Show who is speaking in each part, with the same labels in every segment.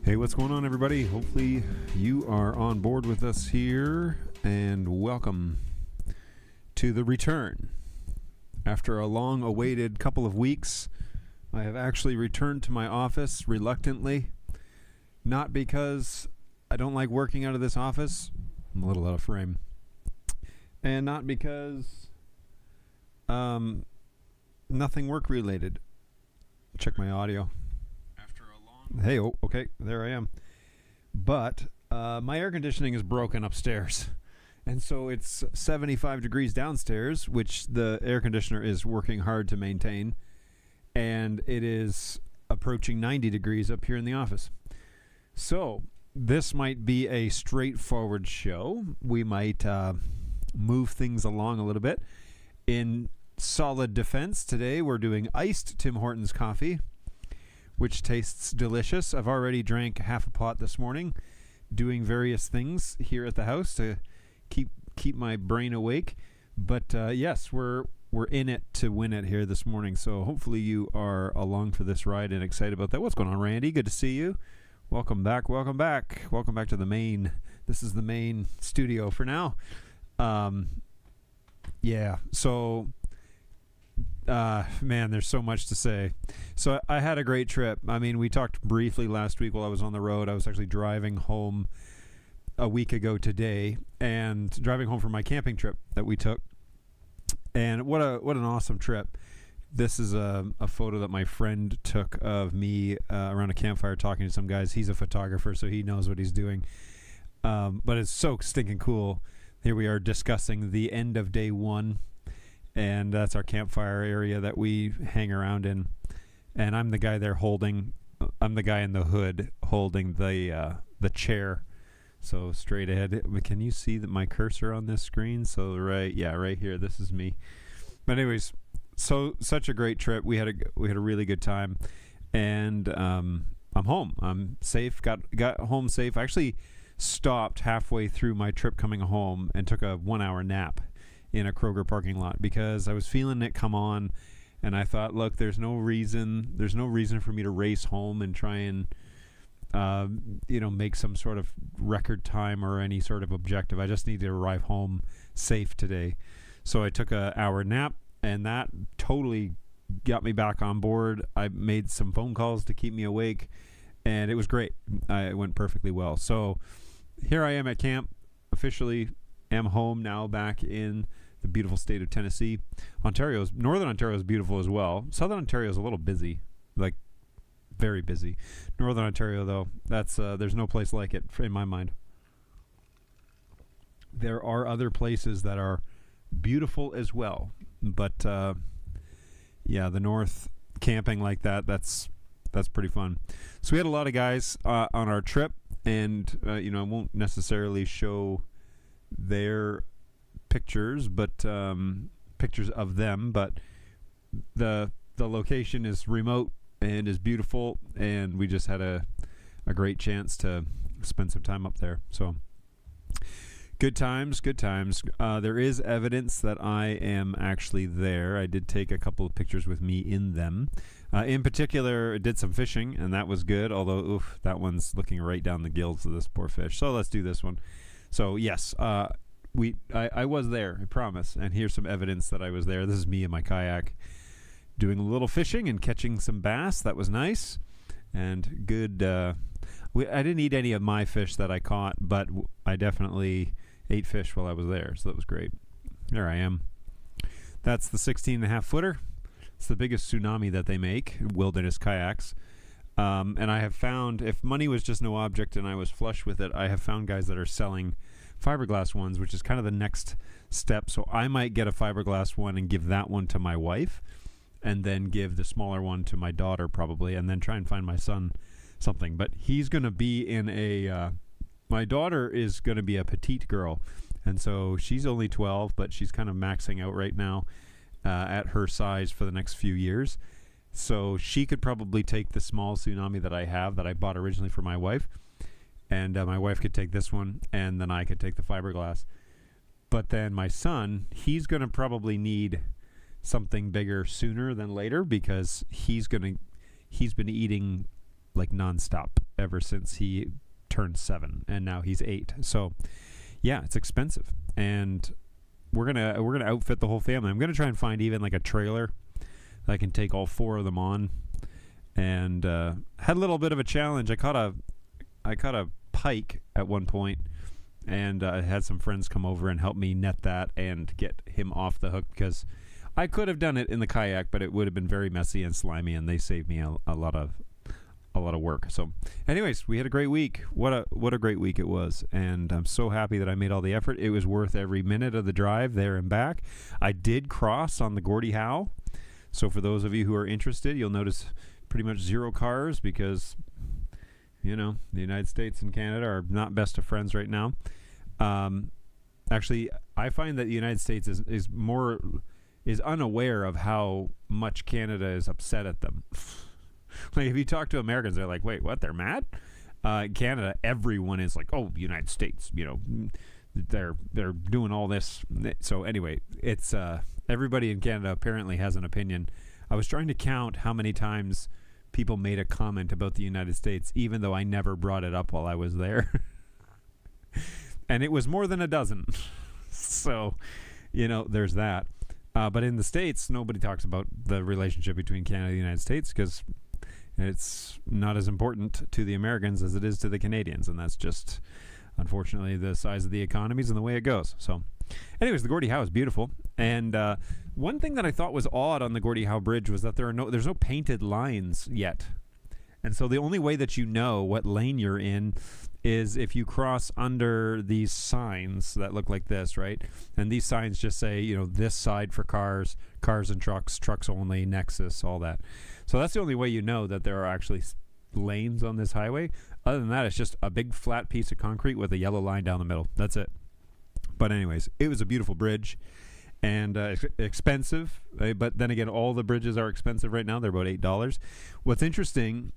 Speaker 1: Hey, what's going on, everybody? Hopefully you are on board with us here, and welcome to the return. After a long-awaited couple of weeks, I have actually returned to my office reluctantly. Not because I don't like working out of this office. I'm a little out of frame. And not because nothing work-related. Check my audio. Hey, oh, okay, there I am. But my air conditioning is broken upstairs. And so it's 75 degrees downstairs, which the air conditioner is working hard to maintain. And it is approaching 90 degrees up here in the office. So this might be a straightforward show. We might move things along a little bit. In solid defense, today we're doing iced Tim Hortons coffee, which tastes delicious. I've already drank half a pot this morning, doing various things here at the house to keep my brain awake. But yes, we're in it to win it here this morning. So hopefully you are along for this ride and excited about that. What's going on, Randy? Good to see you. Welcome back. Welcome back. Welcome back to the main. This is the main studio for now. Yeah. So. Man, there's so much to say. So I had a great trip. I mean, we talked briefly last week while I was on the road. I was actually driving home a week ago today, and driving home from my camping trip that we took. And what an awesome trip. This is a photo that my friend took of me around a campfire talking to some guys. He's a photographer, so he knows what he's doing. But it's so stinking cool. Here we are discussing the end of day one. And that's our campfire area that we hang around in. And I'm the guy there I'm the guy in the hood holding the chair. So straight ahead. Can you see that my cursor on this screen? So right here. This is me. But anyways, such a great trip. We had a really good time. And I'm home. I'm safe. Got home safe. I actually stopped halfway through my trip coming home and took a 1-hour nap in a Kroger parking lot because I was feeling it come on, and I thought, look, there's no reason for me to race home and try and make some sort of record time or any sort of objective. I just need to arrive home safe today. So I took a hour nap, and that totally got me back on board. I made some phone calls to keep me awake, and it was great. It went perfectly well. So here I am at camp, officially am home now, back in the beautiful state of Tennessee. Northern Ontario is beautiful as well. Southern Ontario is a little busy, like very busy. Northern Ontario, though, that's there's no place like it in my mind. There are other places that are beautiful as well, but the north camping like that's pretty fun. So we had a lot of guys on our trip, and I won't necessarily show their pictures, but pictures of them, but the location is remote and is beautiful, and we just had a great chance to spend some time up there. So good times. There is evidence that I am actually there. I did take a couple of pictures with me in them. In particular, I did some fishing, and that was good, although that one's looking right down the gills of this poor fish. So let's do this one. So yes, I was there, I promise. And here's some evidence that I was there. This is me in my kayak doing a little fishing and catching some bass. That was nice and good. I didn't eat any of my fish that I caught, but I definitely ate fish while I was there. So that was great. There I am. That's the 16.5 footer. It's the biggest tsunami that they make, wilderness kayaks. And I have found, if money was just no object and I was flush with it, I have found guys that are selling fiberglass ones, which is kind of the next step. So I might get a fiberglass one and give that one to my wife, and then give the smaller one to my daughter probably, and then try and find my son something. But he's going to be in my daughter is going to be a petite girl, and so she's only 12, but she's kind of maxing out right now at her size for the next few years. So she could probably take the small tsunami that I bought originally for my wife, and my wife could take this one, and then I could take the fiberglass. But then my son, he's going to probably need something bigger sooner than later, because he's been eating like nonstop ever since he turned 7, and now he's 8. So yeah, it's expensive, and we're gonna outfit the whole family. I'm gonna try and find even like a trailer that I can take all 4 of them on. And had a little bit of a challenge. I caught a pike at one point, and I had some friends come over and help me net that and get him off the hook, because I could have done it in the kayak, but it would have been very messy and slimy, and they saved me a lot of work. So anyways, we had a great week. What a great week it was, and I'm so happy that I made all the effort. It was worth every minute of the drive there and back. I did cross on the Gordie Howe, so for those of you who are interested, you'll notice pretty much 0 cars, because the United States and Canada are not best of friends right now. Actually, I find that the United States is unaware of how much Canada is upset at them. Like, if you talk to Americans, they're like, wait, what? They're mad? Canada, everyone is like, oh, United States, they're doing all this. So anyway, it's everybody in Canada apparently has an opinion. I was trying to count how many times people made a comment about the United States, even though I never brought it up while I was there. And it was more than a dozen. So, there's that. But in the States, nobody talks about the relationship between Canada and the United States, because it's not as important to the Americans as it is to the Canadians. And that's just, unfortunately, the size of the economies and the way it goes. So anyways, the Gordie Howe is beautiful. And one thing that I thought was odd on the Gordie Howe Bridge was that there's no painted lines yet. And so the only way that you know what lane you're in is if you cross under these signs that look like this, right? And these signs just say, this side for cars and trucks only, Nexus, all that. So that's the only way you know that there are actually lanes on this highway. Other than that, it's just a big flat piece of concrete with a yellow line down the middle. That's it. But anyways, it was a beautiful bridge, and expensive. But then again, all the bridges are expensive right now. They're about $8. What's interesting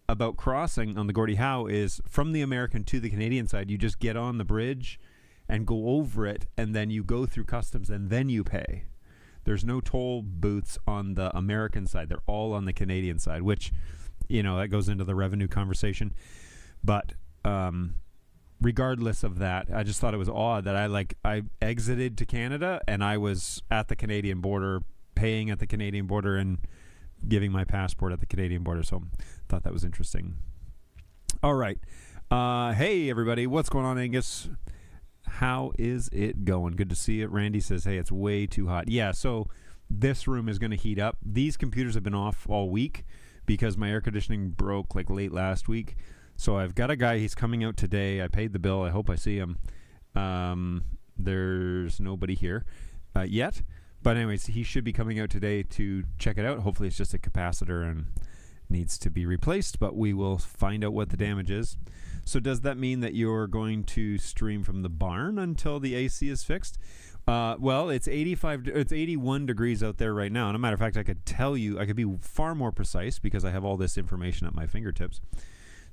Speaker 1: about crossing on the Gordie Howe is from the American to the Canadian side, you just get on the bridge and go over it, and then you go through customs, and then you pay. There's no toll booths on the American side. They're all on the Canadian side, which, that goes into the revenue conversation. But regardless of that, I just thought it was odd that I exited to Canada, and I was at the Canadian border, paying at the Canadian border, and giving my passport at the Canadian border. So thought that was interesting. All right. Hey, everybody. What's going on, Angus? How is it going? Good to see it. Randy says, hey, it's way too hot. Yeah, so this room is going to heat up. These computers have been off all week because my air conditioning broke late last week. So I've got a guy. He's coming out today. I paid the bill. I hope I see him. There's nobody here yet. But anyways, he should be coming out today to check it out. Hopefully it's just a capacitor and needs to be replaced, but we will find out what the damage is. So does that mean that you're going to stream from the barn until the AC is fixed? Well, it's 81 degrees out there right now. And as a matter of fact, I could be far more precise because I have all this information at my fingertips.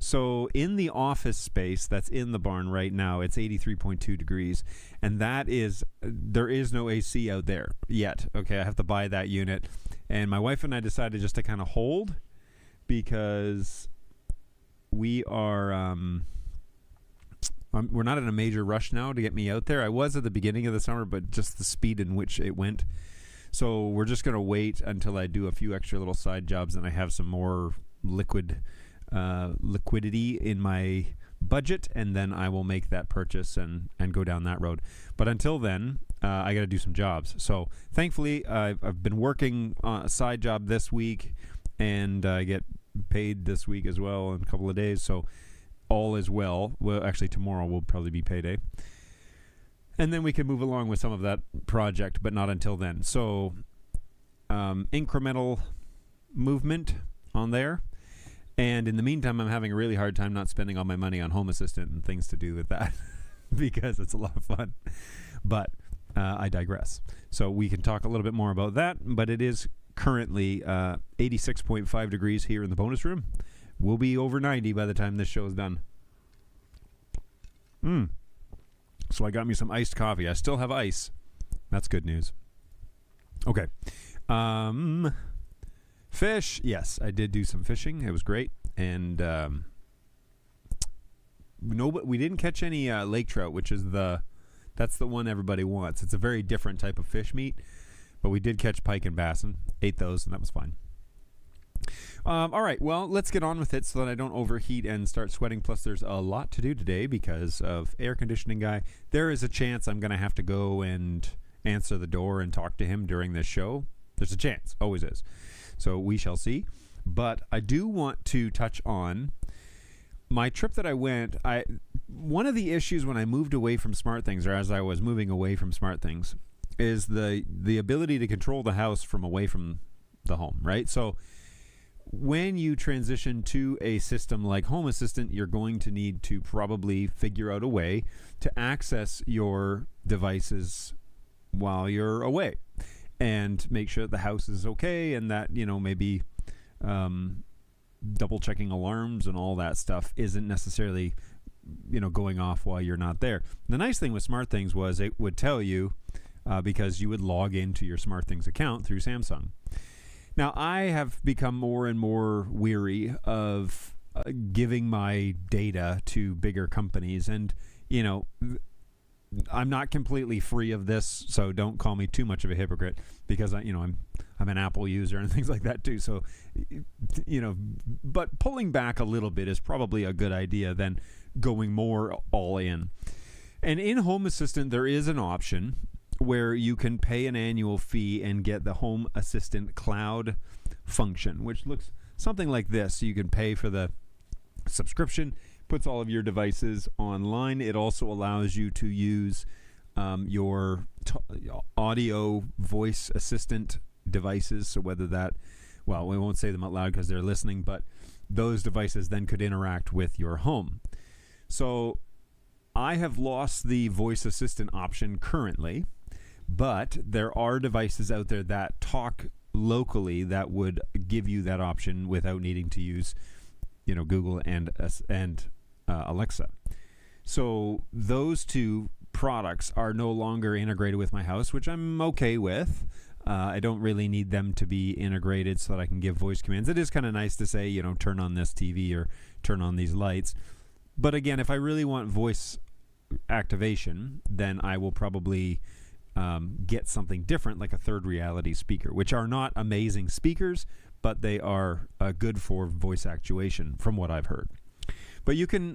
Speaker 1: So in the office space that's in the barn right now, it's 83.2 degrees. And there is no AC out there yet. Okay, I have to buy that unit. And my wife and I decided just to kind of hold because we are, we're not in a major rush now to get me out there. I was at the beginning of the summer, but just the speed in which it went. So we're just going to wait until I do a few extra little side jobs and I have some more liquidity in my budget, and then I will make that purchase and go down that road. But until then, I got to do some jobs. So thankfully, I've been working on a side job this week, and I get paid this week as well in a couple of days. So all is well. Well, actually, tomorrow will probably be payday. And then we can move along with some of that project, but not until then. So incremental movement on there. And in the meantime, I'm having a really hard time not spending all my money on Home Assistant and things to do with that because it's a lot of fun. But I digress. So we can talk a little bit more about that. But it is currently 86.5 degrees here in the bonus room. We'll be over 90 by the time this show is done. So I got me some iced coffee. I still have ice. That's good news. Okay. Fish. Yes, I did do some fishing. It was great. And we didn't catch any lake trout, which is that's the one everybody wants. It's a very different type of fish meat, but we did catch pike and bass and ate those, and that was fine. All right, well, let's get on with it so that I don't overheat and start sweating. Plus, there's a lot to do today because of air conditioning guy. There is a chance I'm going to have to go and answer the door and talk to him during this show. There's a chance, always is. So we shall see. But I do want to touch on my trip that I went. One of the issues when I moved away from SmartThings, or as I was moving away from SmartThings, is the ability to control the house from away from the home, right? So when you transition to a system like Home Assistant, you're going to need to probably figure out a way to access your devices while you're away and make sure the house is okay, and that, maybe double checking alarms and all that stuff isn't necessarily, going off while you're not there. The nice thing with SmartThings was it would tell you because you would log into your SmartThings account through Samsung. Now, I have become more and more weary of giving my data to bigger companies, and I'm not completely free of this, so don't call me too much of a hypocrite, because I'm an Apple user and things like that too. So, but pulling back a little bit is probably a good idea than going more all in. And in Home Assistant, there is an option where you can pay an annual fee and get the Home Assistant Cloud function, which looks something like this. You can pay for the subscription, puts all of your devices online. It also allows you to use your audio voice assistant devices. So whether that, well, we won't say them out loud because they're listening, but those devices then could interact with your home. So I have lost the voice assistant option currently, but there are devices out there that talk locally that would give you that option without needing to use, Google and Alexa. So those two products are no longer integrated with my house, which I'm okay with. I don't really need them to be integrated so that I can give voice commands. It is kind of nice to say, turn on this TV or turn on these lights. But again, if I really want voice activation, then I will probably get something different, like a Third Reality speaker, which are not amazing speakers, but they are good for voice actuation from what I've heard. But you can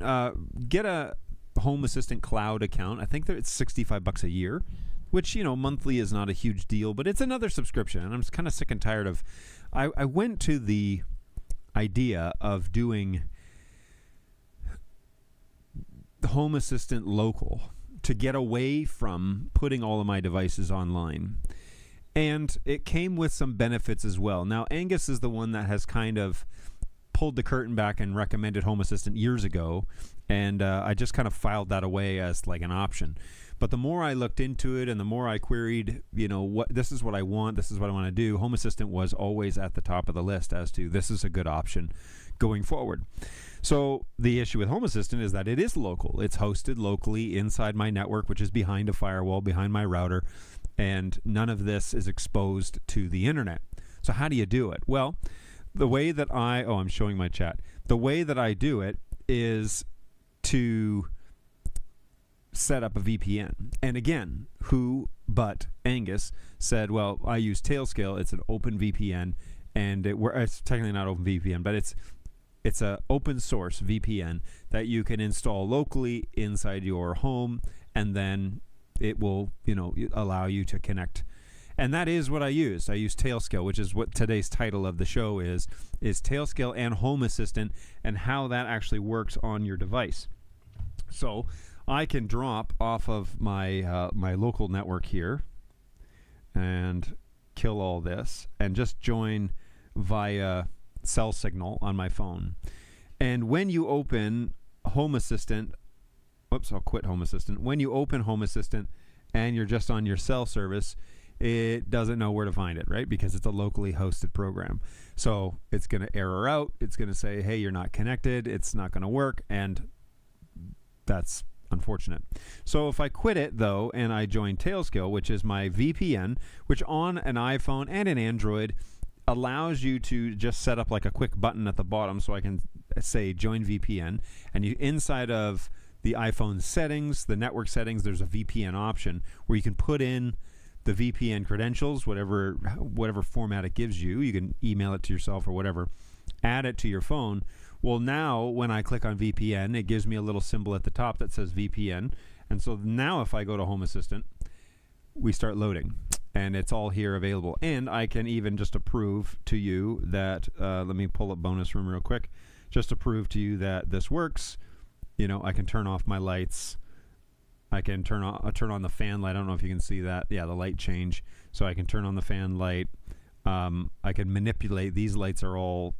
Speaker 1: get a Home Assistant Cloud account. I think that it's $65 a year, which, monthly is not a huge deal, but it's another subscription. And I'm just kind of sick and tired of, I went to the idea of doing Home Assistant local to get away from putting all of my devices online. And it came with some benefits as well. Now, Angus is the one that has kind of pulled the curtain back and recommended Home Assistant years ago, and I just kind of filed that away as like an option. But the more I looked into it and the more I queried, this is what I want, this is what I want to do, Home Assistant was always at the top of the list as to this is a good option going forward. So the issue with Home Assistant is that it is local. It's hosted locally inside my network, which is behind a firewall, behind my router, and none of this is exposed to the internet. So how do you do it? Well, the way that I'm showing my chat. The way that I do it is to set up a VPN. And again, who but Angus said, well, I use Tailscale. It's an open VPN, and it's technically not open VPN, but it's a open source VPN that you can install locally inside your home, and then it will, allow you to connect. And that is what I used. I used Tailscale, which is what today's title of the show is Tailscale and Home Assistant, and how that actually works on your device. So I can drop off of my my local network here and kill all this and just join via cell signal on my phone. And when you open Home Assistant, I'll quit Home Assistant. When you open Home Assistant and you're just on your cell service, it doesn't know where to find it, right? Because it's a locally hosted program. So it's going to error out. It's going to say, hey, you're not connected. It's not going to work. And that's unfortunate. So if I quit it, though, and I join Tailscale, which is my VPN, which on an iPhone and an Android allows you to just set up like a quick button at the bottom so I can say join VPN, and you inside of the iPhone settings, the network settings, there's a VPN option where you can put in the VPN credentials, whatever format it gives you. You can email it to yourself or whatever. Add it to your phone. Well, now when I click on VPN, it gives me a little symbol at the top that says VPN. And so now if I go to Home Assistant, we start loading. And it's all here available. And I can even just approve to you that, let me pull up Bonus Room real quick, just to prove to you that this works. You know, I can turn off my lights. I can turn on the fan light. I don't know if you can see that. Yeah, the light change. So I can turn on the fan light. I can manipulate. These lights are all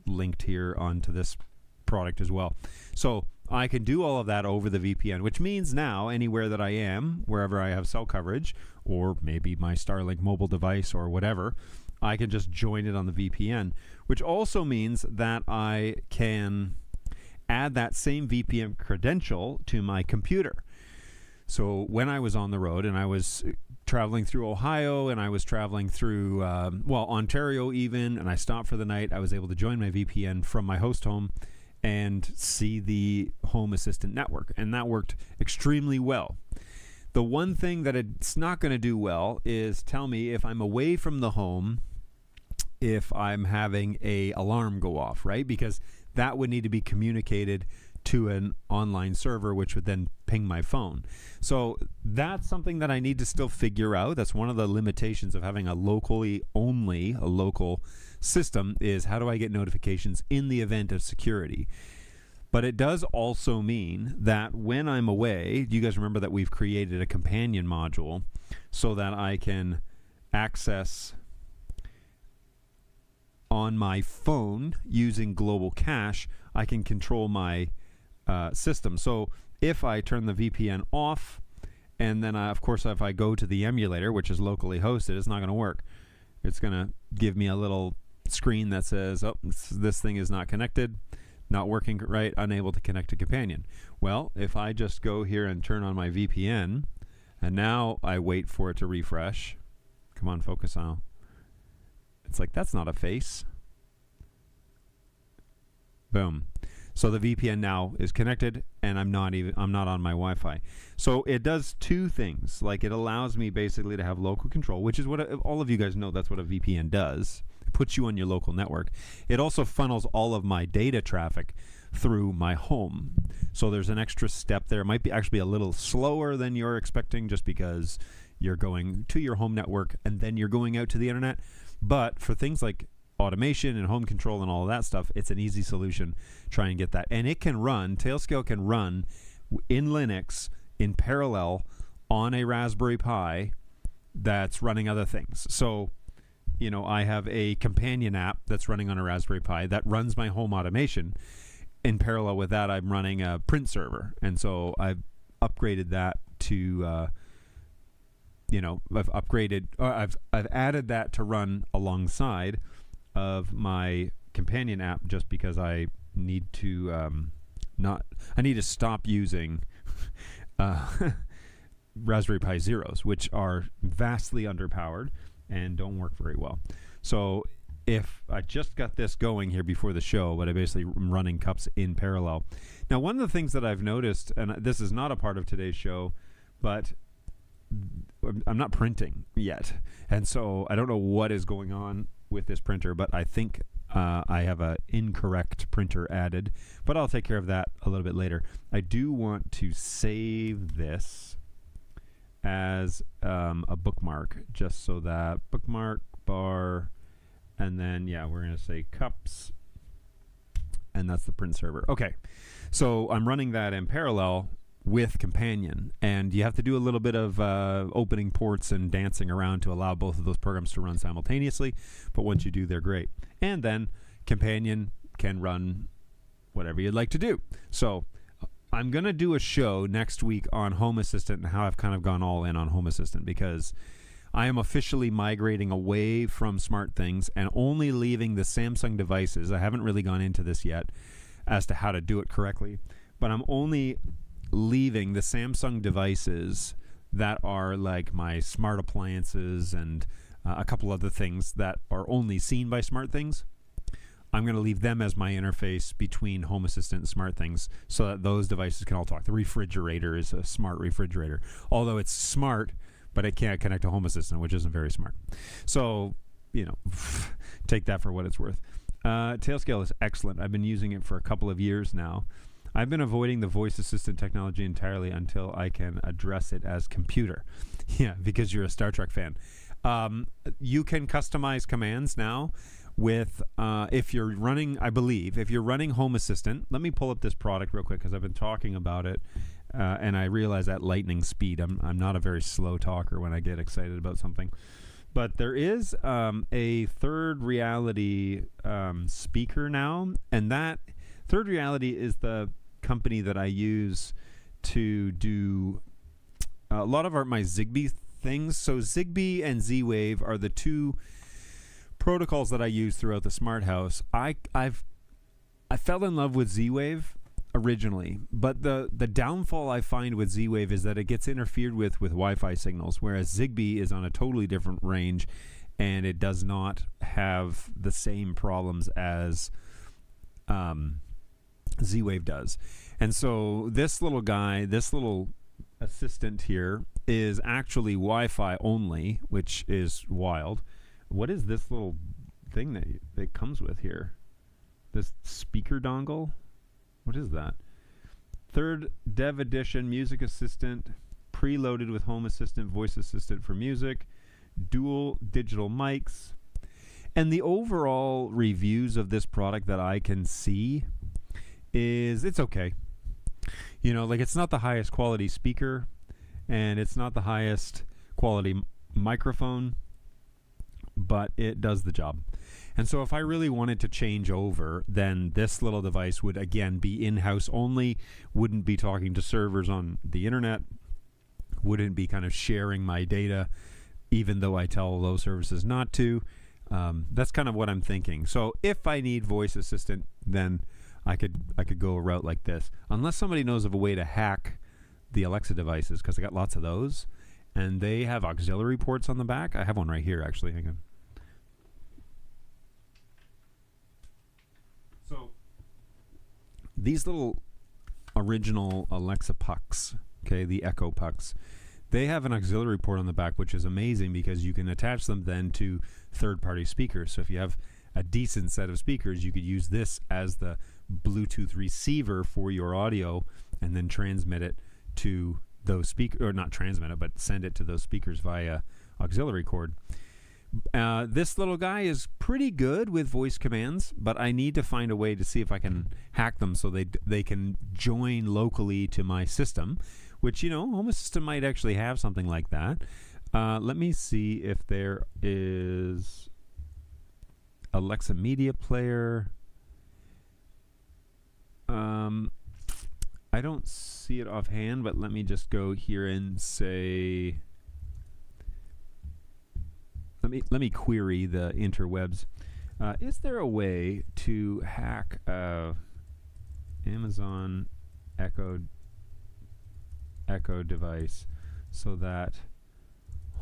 Speaker 1: linked here onto this product as well. So I can do all of that over the VPN, which means now anywhere that I am, wherever I have cell coverage, or maybe my Starlink mobile device or whatever, I can just join it on the VPN, which also means that I can add that same VPN credential to my computer. So when I was on the road and I was traveling through Ohio and I was traveling through, Ontario even, and I stopped for the night, I was able to join my VPN from my host home and see the Home Assistant network. And that worked extremely well. The one thing that it's not going to do well is tell me if I'm away from the home, if I'm having a alarm go off, right? Because that would need to be communicated to an online server, which would then ping my phone. So that's something that I need to still figure out. That's one of the limitations of having a local system, is how do I get notifications in the event of security? But it does also mean that when I'm away, you guys remember that we've created a companion module so that I can access on my phone using global cache. I can control my system. So if I turn the VPN off, and then of course if I go to the emulator, which is locally hosted, it's not going to work. It's going to give me a little screen that says, oh, this thing is not connected, not working right, unable to connect to companion. Well, if I just go here and turn on my VPN, and now I wait for it to refresh. Come on, focus on. It's like, that's not a face. Boom. So the VPN now is connected, and I'm not on my Wi-Fi. So it does two things. Like, it allows me basically to have local control, which is what all of you guys know. That's what a VPN does. It puts you on your local network. It also funnels all of my data traffic through my home. So there's an extra step there. It might be actually a little slower than you're expecting, just because you're going to your home network and then you're going out to the internet. But for things like automation and home control and all of that stuff, it's an easy solution. Try and get that. And it can run, Tailscale can run in Linux in parallel on a Raspberry Pi that's running other things. So, you know, I have a companion app that's running on a Raspberry Pi that runs my home automation. In parallel with that, I'm running a print server. And so I've upgraded that to, I've added that to run alongside of my companion app, just because I need to stop using Raspberry Pi Zeros, which are vastly underpowered and don't work very well. So if I just got this going here before the show, but I basically am running cups in parallel. Now, one of the things that I've noticed, and this is not a part of today's show, but I'm not printing yet, and so I don't know what is going on with this printer, but I think I have an incorrect printer added, but I'll take care of that a little bit later. I do want to save this as a bookmark, just so that bookmark bar, and then we're going to say cups, and that's the print server. Okay, so I'm running that in parallel with companion, and you have to do a little bit of opening ports and dancing around to allow both of those programs to run simultaneously, but once you do, they're great. And then companion can run whatever you'd like to do. So I'm going to do a show next week on Home Assistant and how I've kind of gone all in on Home Assistant, because I am officially migrating away from SmartThings and only leaving the Samsung devices. I haven't really gone into this yet as to how to do it correctly, but I'm only leaving the Samsung devices that are like my smart appliances and a couple other things that are only seen by SmartThings. I'm going to leave them as my interface between Home Assistant and SmartThings so that those devices can all talk. The refrigerator is a smart refrigerator, although it's smart, but it can't connect to Home Assistant, which isn't very smart. So, take that for what it's worth. Tailscale is excellent. I've been using it for a couple of years now. I've been avoiding the voice assistant technology entirely until I can address it as computer. Yeah, because you're a Star Trek fan. You can customize commands now with, if you're running Home Assistant. Let me pull up this product real quick because I've been talking about it, and I realize at lightning speed. I'm not a very slow talker when I get excited about something. But there is a Third Reality speaker now, and that Third Reality is the company that I use to do a lot of my Zigbee things. So Zigbee and Z-Wave are the two protocols that I use throughout the Smart House. I fell in love with Z-Wave originally, but the downfall I find with Z-Wave is that it gets interfered with Wi-Fi signals, whereas Zigbee is on a totally different range and it does not have the same problems as Z-Wave does. And so this little assistant here is actually Wi-Fi only, which is wild. What is this little thing that it comes with here? This speaker dongle? What is that? Third Dev Edition Music Assistant, preloaded with Home Assistant, Voice Assistant for music, dual digital mics. And the overall reviews of this product that I can see is it's okay. It's not the highest quality speaker and it's not the highest quality microphone, but it does the job. And so if I really wanted to change over, then this little device would, again, be in-house only, wouldn't be talking to servers on the internet, wouldn't be kind of sharing my data, even though I tell those services not to. That's kind of what I'm thinking. So if I need voice assistant, then I could go a route like this. Unless somebody knows of a way to hack the Alexa devices, because I got lots of those, and they have auxiliary ports on the back. I have one right here, actually. Hang on. So these little original Alexa pucks, okay, the Echo pucks, they have an auxiliary port on the back, which is amazing because you can attach them then to third-party speakers. So if you have a decent set of speakers, you could use this as the Bluetooth receiver for your audio and then transmit it to those speakers, or not transmit it, but send it to those speakers via auxiliary cord. This little guy is pretty good with voice commands, but I need to find a way to see if I can hack them so they can join locally to my system, which, Home Assistant might actually have something like that. Let me see if there is Alexa Media Player. I don't see it offhand, but let me just go here and say, let me query the interwebs. Is there a way to hack Amazon Echo device so that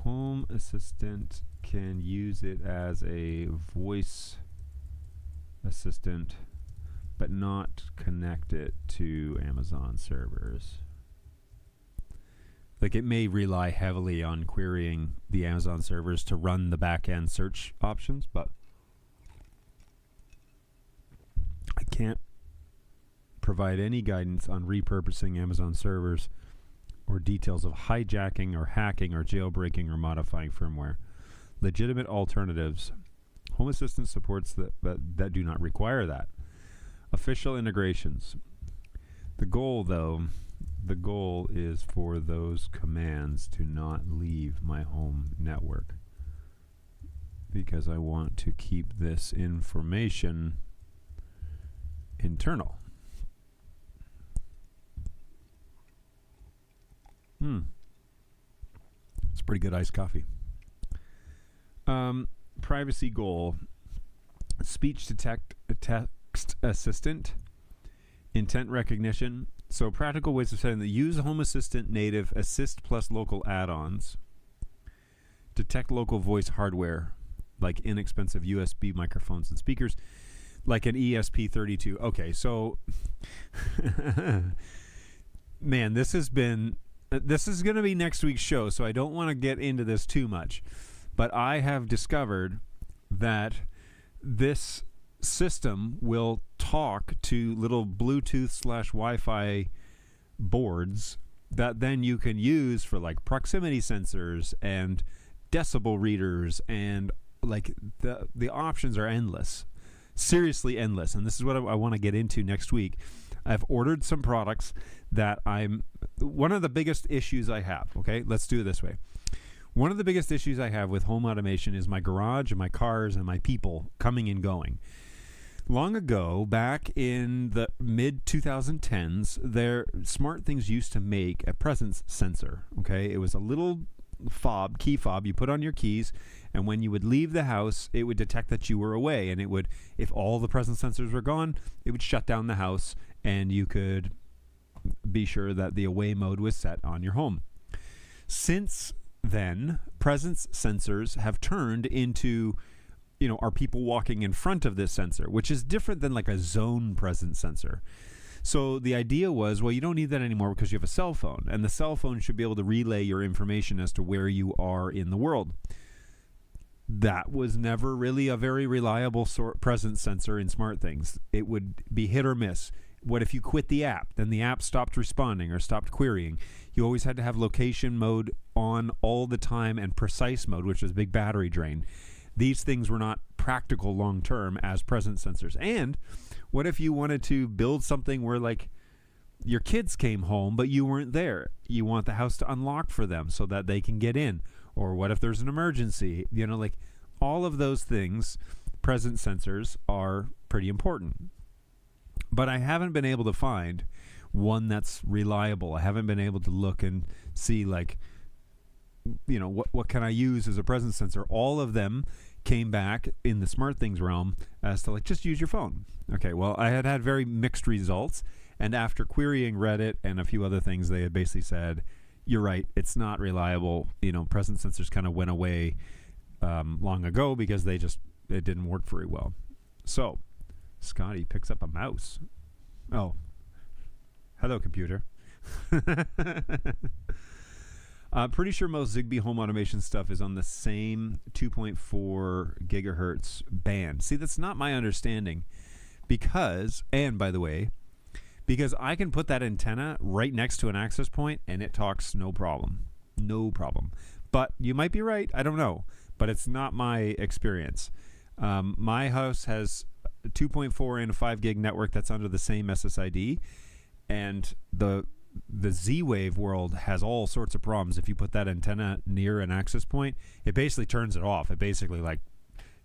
Speaker 1: Home Assistant can use it as a voice assistant but not connect it to Amazon servers? Like, it may rely heavily on querying the Amazon servers to run the back-end search options, but I can't provide any guidance on repurposing Amazon servers or details of hijacking or hacking or jailbreaking or modifying firmware. Legitimate alternatives. Home Assistant supports that do not require that. Official integrations. The goal is for those commands to not leave my home network because I want to keep this information internal. It's pretty good iced coffee. Privacy goal. Speech to text assistant. Intent recognition. So practical ways of setting the use Home Assistant native assist plus local add-ons. Detect local voice hardware like inexpensive USB microphones and speakers. like an ESP32. Okay, so man, this is going to be next week's show, so I don't want to get into this too much. But I have discovered that this system will talk to little Bluetooth/Wi-Fi boards that then you can use for like proximity sensors and decibel readers, and like the options are endless, seriously endless. And this is what I want to get into next week. I've ordered some products that one of the biggest issues I have, okay, let's do it this way. One of the biggest issues I have with home automation is my garage and my cars and my people coming and going. Long ago, back in the mid-2010s, smart things used to make a presence sensor, okay? It was a little key fob you put on your keys, and when you would leave the house, it would detect that you were away, and it would, if all the presence sensors were gone, it would shut down the house, and you could be sure that the away mode was set on your home. Since then, presence sensors have turned into, are people walking in front of this sensor, which is different than like a zone presence sensor. So the idea was, well, you don't need that anymore because you have a cell phone, and the cell phone should be able to relay your information as to where you are in the world. That was never really a very reliable presence sensor in smart things. It would be hit or miss. What if you quit the app? Then the app stopped responding or stopped querying. You always had to have location mode on all the time and precise mode, which was a big battery drain. These things were not practical long term as presence sensors. And what if you wanted to build something where like your kids came home but you weren't there? You want the house to unlock for them so that they can get in. Or what if there's an emergency? Like all of those things, presence sensors are pretty important. But I haven't been able to find one that's reliable. I haven't been able to look and see like, what can I use as a presence sensor? All of them came back in the smart things realm as to like, just use your phone. Okay, well, I had very mixed results. And after querying Reddit and a few other things, they had basically said, you're right, it's not reliable. Presence sensors kind of went away long ago because it didn't work very well. So Scotty picks up a mouse. Oh, hello, computer. Pretty sure most Zigbee home automation stuff is on the same 2.4 gigahertz band. See, that's not my understanding because I can put that antenna right next to an access point and it talks no problem. No problem. But you might be right. I don't know. But it's not my experience. My house has 2.4 and a 5 gig network that's under the same SSID, and the Z-Wave world has all sorts of problems. If you put that antenna near an access point, it basically turns it off. It basically like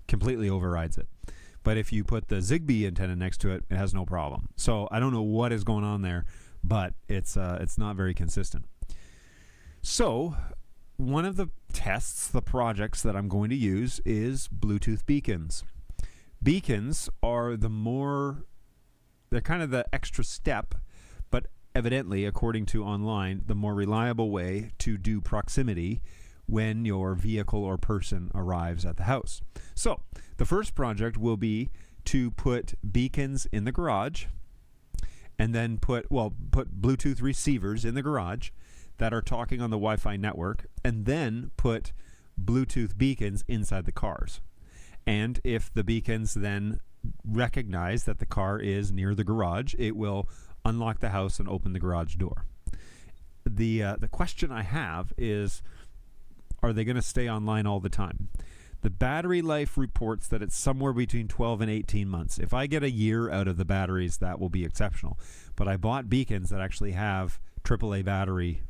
Speaker 1: completely overrides it. But if you put the Zigbee antenna next to it, it has no problem. So I don't know what is going on there, but it's not very consistent. So one of the projects that I'm going to use is Bluetooth beacons. Beacons are they're kind of the extra step, but evidently, according to online, the more reliable way to do proximity when your vehicle or person arrives at the house. So the first project will be to put beacons in the garage and then put Bluetooth receivers in the garage that are talking on the Wi-Fi network, and then put Bluetooth beacons inside the cars. And if the beacons then recognize that the car is near the garage, it will unlock the house and open the garage door. The question I have is, are they going to stay online all the time? The battery life reports that it's somewhere between 12 and 18 months. If I get a year out of the batteries, that will be exceptional. But I bought beacons that actually have AAA battery,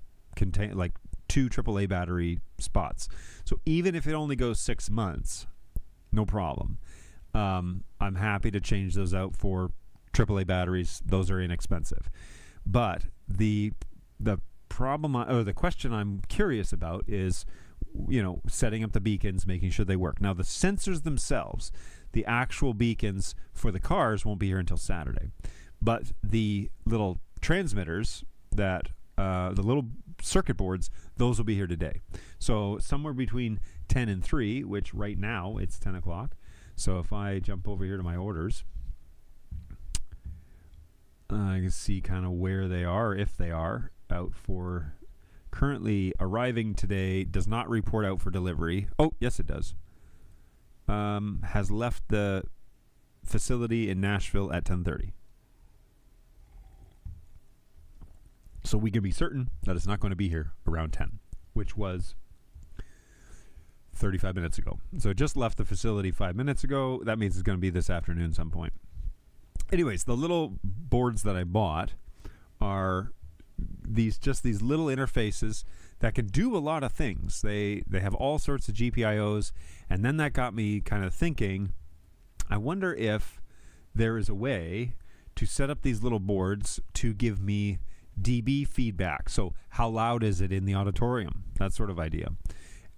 Speaker 1: like 2 AAA battery spots. So even if it only goes 6 months, no problem. I'm happy to change those out for AAA batteries. Those are inexpensive. But the problem, or the question I'm curious about is, setting up the beacons, making sure they work. Now, the sensors themselves, the actual beacons for the cars won't be here until Saturday. But the little transmitters the little circuit boards, those will be here today. So somewhere between 10 and 3, which right now it's 10 o'clock. So if I jump over here to my orders, I can see kind of where they are, if they are out for currently arriving today. Does not report out for delivery. Oh, yes, it does. Has left the facility in Nashville at 10:30. So we can be certain that it's not going to be here around 10, which was 35 minutes ago. So it just left the facility 5 minutes ago. That means it's going to be this afternoon some point. Anyways, the little boards that I bought are these little interfaces that can do a lot of things. They have all sorts of GPIOs, and then that got me kind of thinking, I wonder if there is a way to set up these little boards to give me dB feedback. So how loud is it in the auditorium? That sort of idea.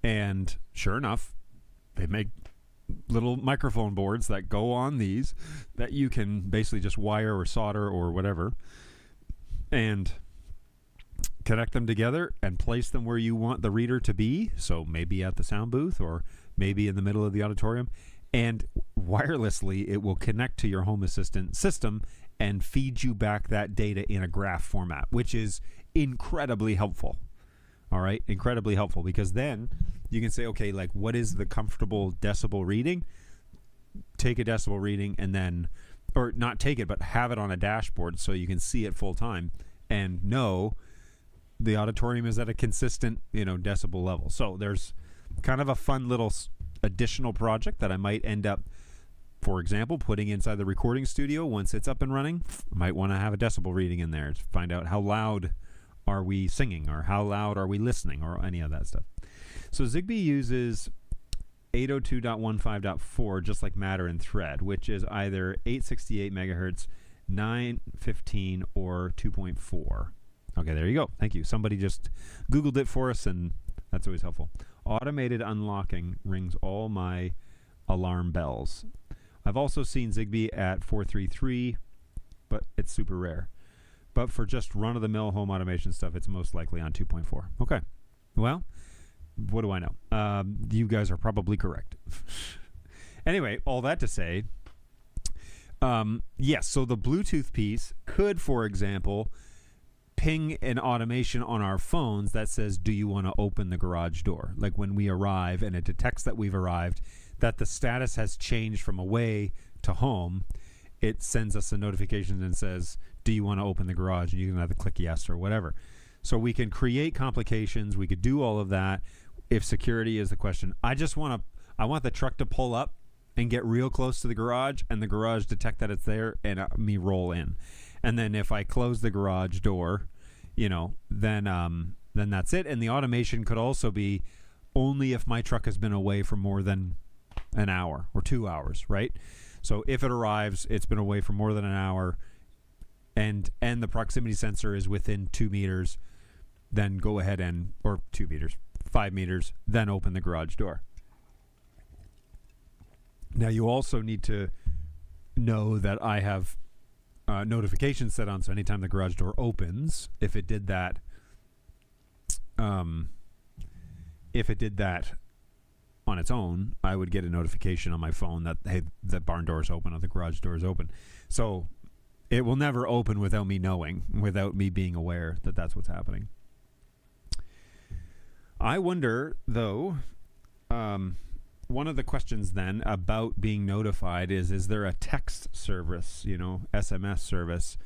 Speaker 1: And sure enough, they make little microphone boards that go on these that you can basically just wire or solder or whatever and connect them together and place them where you want the reader to be. So maybe at the sound booth or maybe in the middle of the auditorium. And wirelessly, it will connect to your Home Assistant system and feed you back that data in a graph format, which is incredibly helpful. All right, incredibly helpful, because then you can say, okay, like, what is the comfortable decibel reading? Take a decibel reading and then, or not take it, but have it on a dashboard so you can see it full time and know the auditorium is at a consistent, decibel level. So there's kind of a fun little additional project that I might end up, for example, putting inside the recording studio once it's up and running. I might want to have a decibel reading in there to find out how loud are we singing or how loud are we listening or any of that stuff. So Zigbee uses 802.15.4 just like Matter and Thread, which is either 868 megahertz, 915, or 2.4. Okay, there you go. Thank you. Somebody just Googled it for us, and that's always helpful. Automated unlocking rings all my alarm bells. I've also seen Zigbee at 433, but it's super rare. But for just run-of-the-mill home automation stuff, it's most likely on 2.4. Okay. Well, what do I know? You guys are probably correct. Anyway, all that to say, yes, so the Bluetooth piece could, for example, ping an automation on our phones that says, do you want to open the garage door? Like when we arrive and it detects that we've arrived, that the status has changed from away to home, it sends us a notification and says, do you want to open the garage? And you can either click yes or whatever. So we can create complications. We could do all of that if security is the question. I want the truck to pull up and get real close to the garage and the garage detect that it's there and me roll in. And then if I close the garage door, then that's it. And the automation could also be only if my truck has been away for more than an hour or 2 hours, right? So if it arrives, it's been away for more than an hour, and the proximity sensor is within 2 meters, then go ahead or 2 meters, 5 meters, then open the garage door. Now you also need to know that I have notifications set on, so anytime the garage door opens, if it did that on its own, I would get a notification on my phone that, hey, the barn door is open or the garage door is open. So it will never open without me knowing, without me being aware that that's what's happening. I wonder, though, one of the questions then about being notified is there a text service, SMS service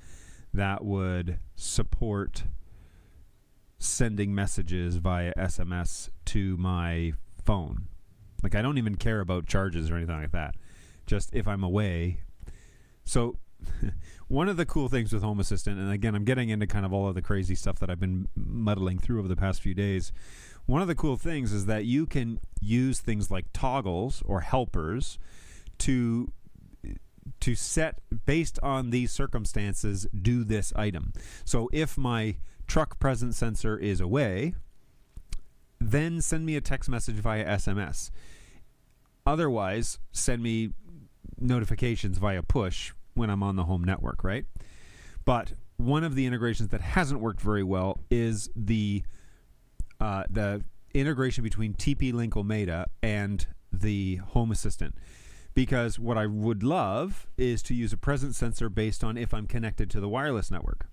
Speaker 1: that would support sending messages via SMS to my phone? Like, I don't even care about charges or anything like that. Just if I'm away. So one of the cool things with Home Assistant, and again, I'm getting into kind of all of the crazy stuff that I've been muddling through over the past few days. One of the cool things is that you can use things like toggles or helpers to set, based on these circumstances, do this item. So if my truck presence sensor is away, then send me a text message via SMS. Otherwise, send me notifications via push when I'm on the home network, right? But one of the integrations that hasn't worked very well is the integration between TP-Link Omega and the Home Assistant. because what I would love is to use a presence sensor based on if I'm connected to the wireless network.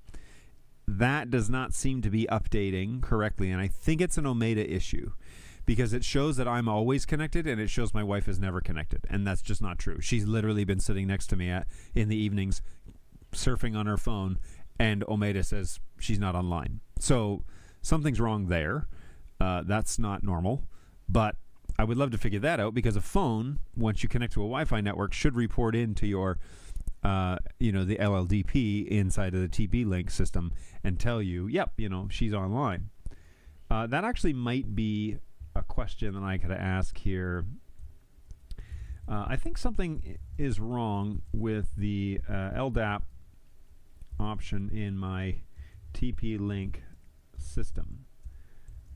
Speaker 1: That does not seem to be updating correctly, and I think it's an Omega issue because it shows that I'm always connected and it shows my wife is never connected, and that's just not true. She's literally been sitting next to me in the evenings surfing on her phone, and Omega says she's not online. So something's wrong there. That's not normal, but I would love to figure that out because a phone, once you connect to a Wi-Fi network, should report into your the LLDP inside of the TP-Link system and tell you, yep, she's online. That actually might be a question that I could ask here. I think something is wrong with the LDAP option in my TP-Link system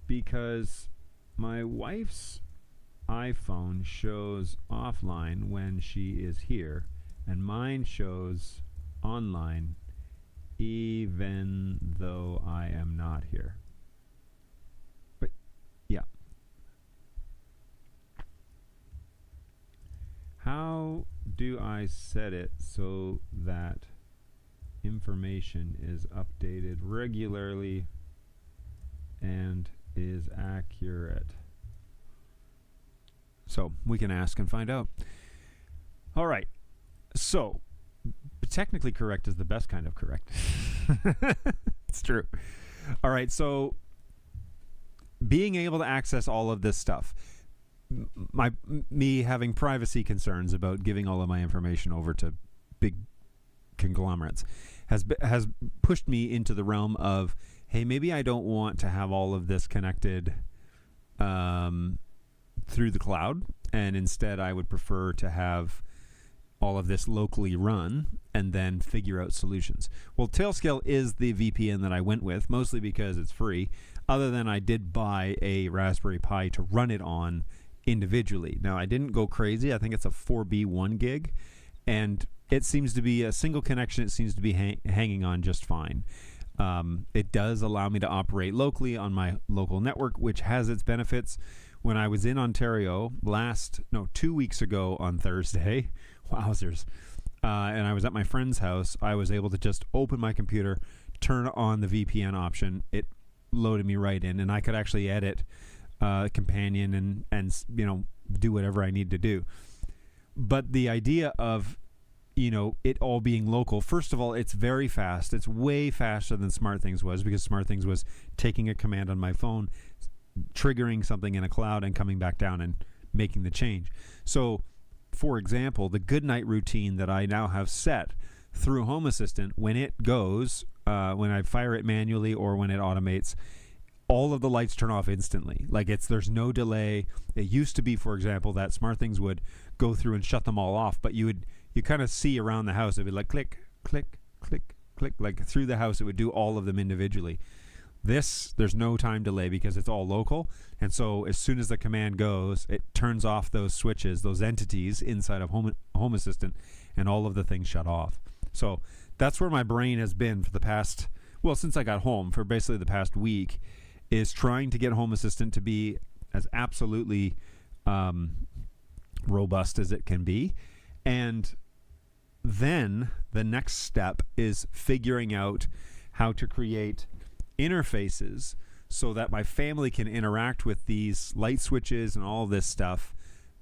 Speaker 1: because my wife's iPhone shows offline when she is here, and mine shows online even though I am not here. But yeah. How do I set it so that information is updated regularly and is accurate? So we can ask and find out. All right. So technically correct is the best kind of correct. It's true. All right. So being able to access all of this stuff, me having privacy concerns about giving all of my information over to big conglomerates has pushed me into the realm of, hey, maybe I don't want to have all of this connected through the cloud, and instead I would prefer to have all of this locally run and then figure out solutions. Well, Tailscale is the VPN that I went with, mostly because it's free, other than I did buy a Raspberry Pi to run it on individually. Now, I didn't go crazy. I think it's a 4B 1 gig, and it seems to be a single connection. It seems to be hanging on just fine. It does allow me to operate locally on my local network, which has its benefits. When I was in Ontario 2 weeks ago on Thursday, wowzers, and I was at my friend's house, I was able to just open my computer, turn on the VPN option. It loaded me right in, and I could actually edit Companion and do whatever I need to do. But the idea of it all being local, first of all, it's very fast. It's way faster than SmartThings was, because SmartThings was taking a command on my phone, triggering something in a cloud, and coming back down and making the change. So, for example, the goodnight routine that I now have set through Home Assistant, when it goes, when I fire it manually or when it automates, all of the lights turn off instantly. Like there's no delay. It used to be, for example, that SmartThings would go through and shut them all off, but you kind of see around the house, it'd be like click, click, click, click, like through the house, it would do all of them individually. There's no time delay because it's all local, and so as soon as the command goes, it turns off those switches, those entities inside of Home Assistant, and all of the things shut off. So that's where my brain has been for the past, since I got home, for basically the past week, is trying to get Home Assistant to be as absolutely robust as it can be. And then the next step is figuring out how to create interfaces so that my family can interact with these light switches and all this stuff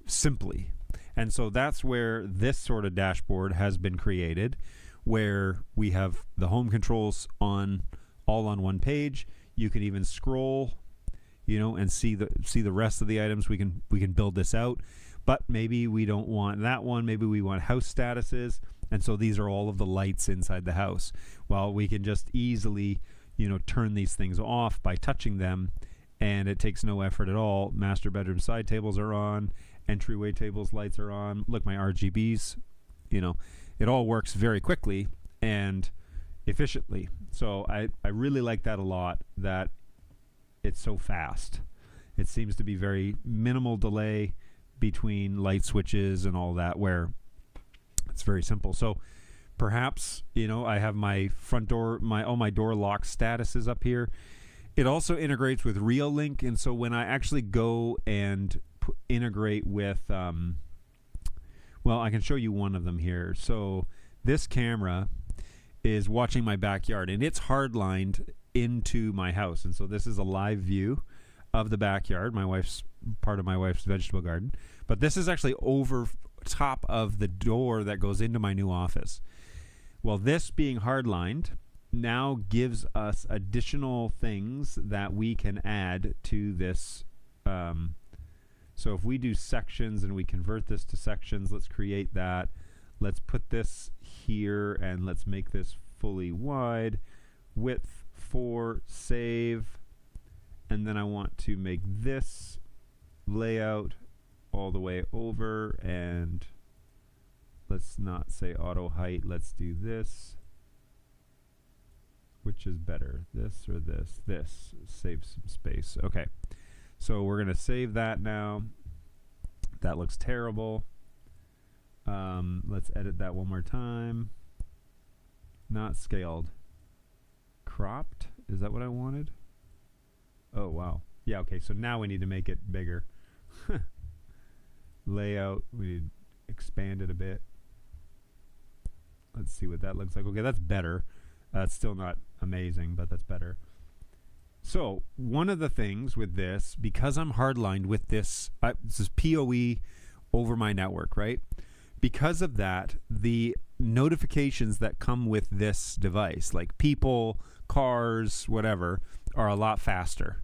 Speaker 1: simply. And so that's where this sort of dashboard has been created, where we have the home controls all on one page. You can even scroll, and see the rest of the items. We can build this out, but maybe we don't want that one. Maybe we want house statuses, and so these are all of the lights inside the house. Well, we can just easily turn these things off by touching them, and it takes no effort at all. Master bedroom side tables are on, entryway tables lights are on. Look, my RGBs, it all works very quickly and efficiently. So I really like that a lot, that it's so fast. It seems to be very minimal delay between light switches and all that, where it's very simple. So perhaps, I have my front door, my door lock statuses up here. It also integrates with Reolink, and so when I actually go and integrate with Well, I can show you one of them here. So this camera is watching my backyard, and it's hardlined into my house. And so this is a live view of the backyard, part of my wife's vegetable garden. But this is actually over top of the door that goes into my new office. Well, this being hardlined now gives us additional things that we can add to this. So if we do sections and we convert this to sections, let's create that. Let's put this here and let's make this fully wide. Width 4, save. And then I want to make this layout all the way over, and let's not say auto height. Let's do this. Which is better, this or this? This. Save some space. Okay. So we're going to save that now. That looks terrible. Let's edit that one more time. Not scaled. Cropped? Is that what I wanted? Oh, wow. Yeah, okay. So now we need to make it bigger. Layout. We need to expand it a bit. Let's see what that looks like. Okay, that's better. It's still not amazing, but that's better. So one of the things with this, because I'm hardlined with this, this is PoE over my network, right? Because of that, the notifications that come with this device, like people, cars, whatever, are a lot faster.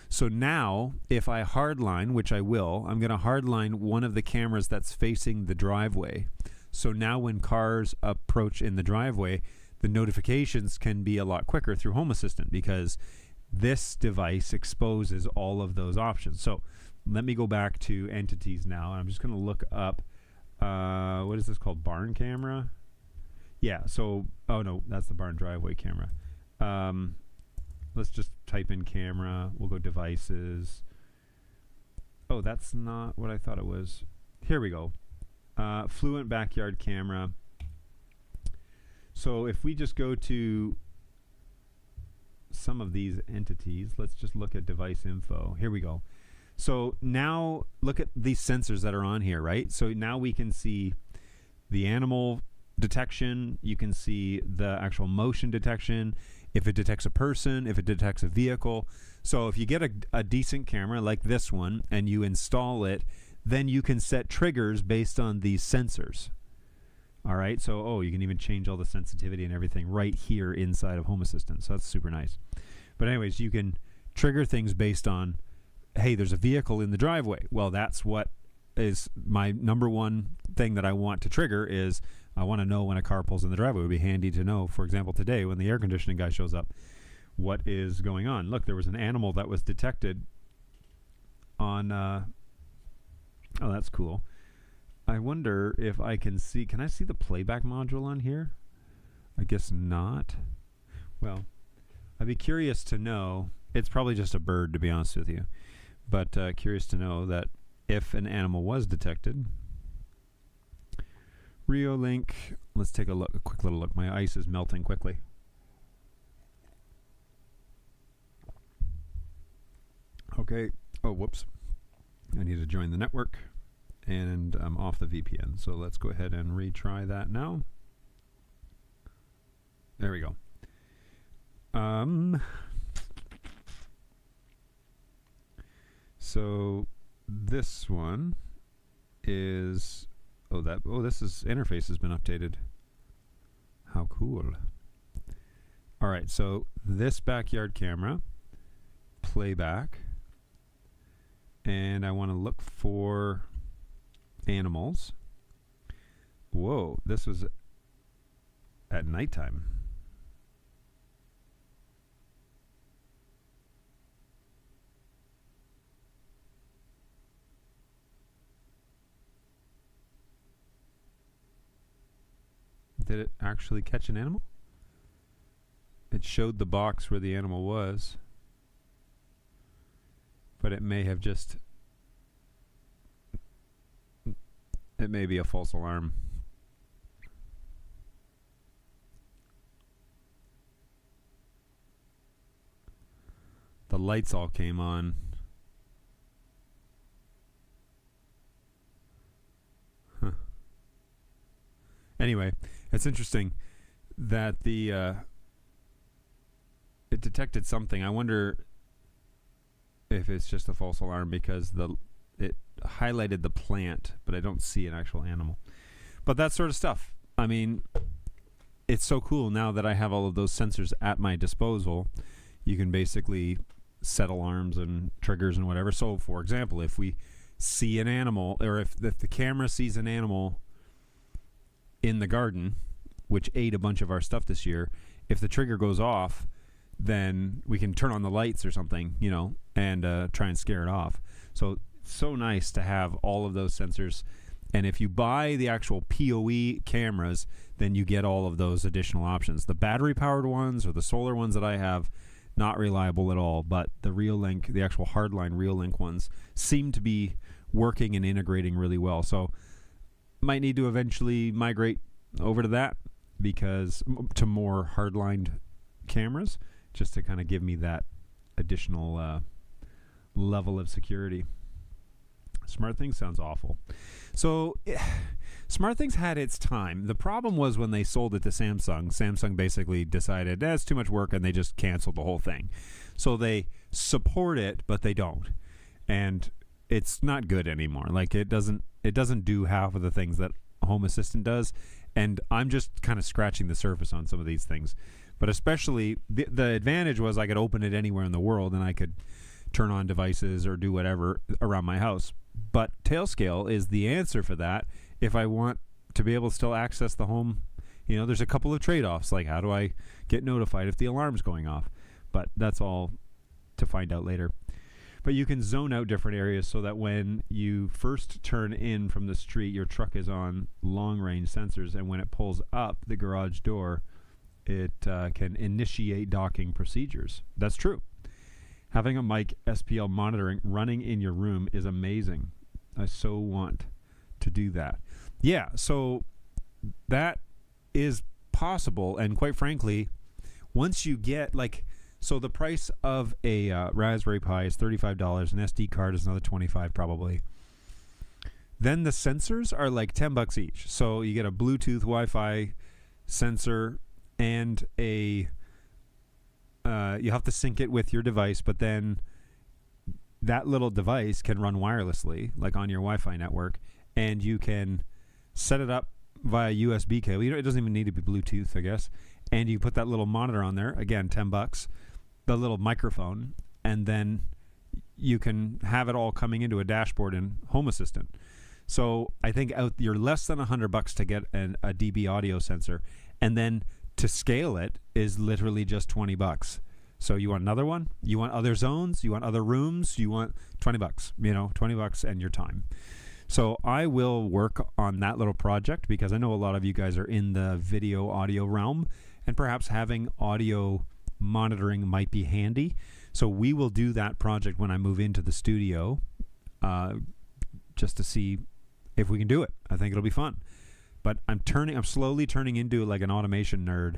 Speaker 1: So now, if I hardline, which I will, I'm going to hardline one of the cameras that's facing the driveway. So now when cars approach in the driveway, the notifications can be a lot quicker through Home Assistant, because this device exposes all of those options. So let me go back to entities now. I'm just going to look up, what is this called? Barn camera? Yeah, so, oh no, that's the barn driveway camera. Let's just type in camera. We'll go devices. Oh, that's not what I thought it was. Here we go. Fluent backyard camera. So if we just go to some of these entities, let's just look at device info. Here we go. So now look at these sensors that are on here, right? So now we can see the animal detection. You can see the actual motion detection, if it detects a person, if it detects a vehicle. So if you get a decent camera like this one and you install it, then you can set triggers based on these sensors. All right, so you can even change all the sensitivity and everything right here inside of Home Assistant. So that's super nice. But anyways, you can trigger things based on, hey, there's a vehicle in the driveway. Well, that's what is my number one thing that I want to trigger, is I want to know when a car pulls in the driveway. It would be handy to know, for example, today when the air conditioning guy shows up, what is going on. Look, there was an animal that was detected on, oh, that's cool. I wonder if I can see, can I see the playback module on here? I guess not. Well, I'd be curious to know. It's probably just a bird, to be honest with you. But curious to know that if an animal was detected. Reolink, let's take a look, a quick little look. My ice is melting quickly. Okay. Oh, whoops. I need to join the network. And I'm off the VPN. So let's go ahead and retry that now. There we go. So this one is, this interface has been updated. How cool. All right, so this backyard camera, playback, and I want to look for animals. Whoa, this was at nighttime. Did it actually catch an animal? It showed the box where the animal was, but it may have just, it may be a false alarm. The lights all came on. Huh. anyway, it's interesting that it detected something. I wonder if it's just a false alarm because it highlighted the plant, but I don't see an actual animal. But that sort of stuff. I mean, it's so cool now that I have all of those sensors at my disposal. You can basically set alarms and triggers and whatever. So, for example, if we see an animal, or if the camera sees an animal in the garden, which ate a bunch of our stuff this year, if the trigger goes off, then we can turn on the lights or something, and try and scare it off. So nice to have all of those sensors. And if you buy the actual PoE cameras, then you get all of those additional options. The battery-powered ones or the solar ones that I have, not reliable at all, but the Reolink, the actual hardline Reolink ones, seem to be working and integrating really well. So might need to eventually migrate over to that, because to more hardlined cameras, just to kind of give me that additional level of security. SmartThings sounds awful. So SmartThings had its time. The problem was when they sold it to Samsung. Samsung basically decided that's too much work, and they just canceled the whole thing. So they support it, but they don't, and it's not good anymore. Like it doesn't do half of the things that Home Assistant does, and I'm just kind of scratching the surface on some of these things. But especially the advantage was I could open it anywhere in the world, and I could turn on devices or do whatever around my house. But Tailscale is the answer for that if I want to be able to still access the home. There's a couple of trade-offs, like how do I get notified if the alarm's going off? But that's all to find out later. But you can zone out different areas so that when you first turn in from the street, your truck is on long-range sensors, and when it pulls up the garage door, it can initiate docking procedures. That's true. Having a mic SPL monitoring running in your room is amazing. I so want to do that. Yeah, so that is possible, and quite frankly, once you get so the price of a Raspberry Pi is $35, an SD card is another $25 probably. Then the sensors are like $10 each. So you get a Bluetooth Wi-Fi sensor and you have to sync it with your device, but then that little device can run wirelessly, like on your Wi-Fi network, and you can set it up via USB cable. It doesn't even need to be Bluetooth, I guess. And you put that little monitor on there, again, $10, the little microphone, and then you can have it all coming into a dashboard in Home Assistant. So I think you're less than $100 to get a dB audio sensor, and then to scale it is literally just $20. So you want another one? You want other zones? You want other rooms? You want $20? $20 and your time. So I will work on that little project, because I know a lot of you guys are in the video audio realm, and perhaps having audio monitoring might be handy. So we will do that project when I move into the studio, just to see if we can do it. I think it'll be fun. But I'm slowly turning into like an automation nerd.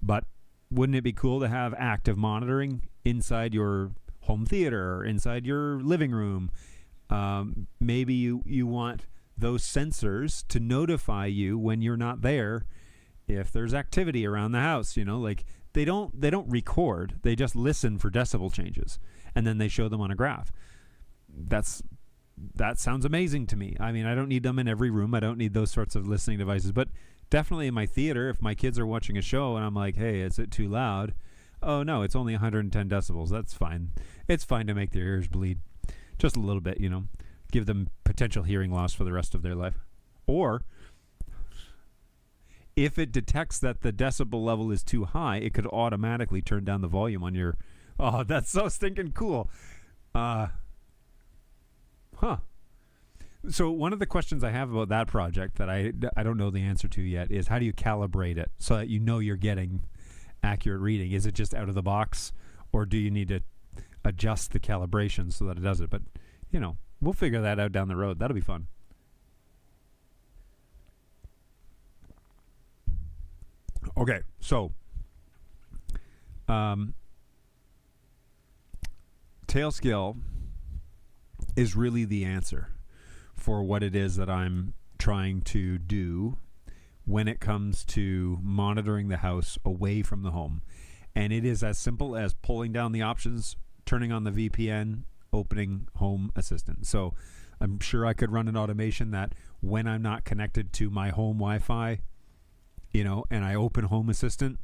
Speaker 1: But wouldn't it be cool to have active monitoring inside your home theater or inside your living room? Maybe you want those sensors to notify you when you're not there if there's activity around the house. Like they don't record, they just listen for decibel changes, and then they show them on a graph. That sounds amazing to me. I mean, I don't need them in every room. I don't need those sorts of listening devices, but definitely in my theater, if my kids are watching a show and I'm like, hey, is it too loud? Oh no, it's only 110 decibels. That's fine. It's fine to make their ears bleed just a little bit, give them potential hearing loss for the rest of their life. Or if it detects that the decibel level is too high, it could automatically turn down the volume on your... Oh, that's so stinking cool. So one of the questions I have about that project that I don't know the answer to yet is, how do you calibrate it so that you're getting accurate reading? Is it just out of the box, or do you need to adjust the calibration so that it does it? But, we'll figure that out down the road. That'll be fun. Okay, so Tailscale is really the answer for what it is that I'm trying to do when it comes to monitoring the house away from the home. And it is as simple as pulling down the options, turning on the VPN, opening Home Assistant. So I'm sure I could run an automation that when I'm not connected to my home Wi-Fi, and I open Home Assistant.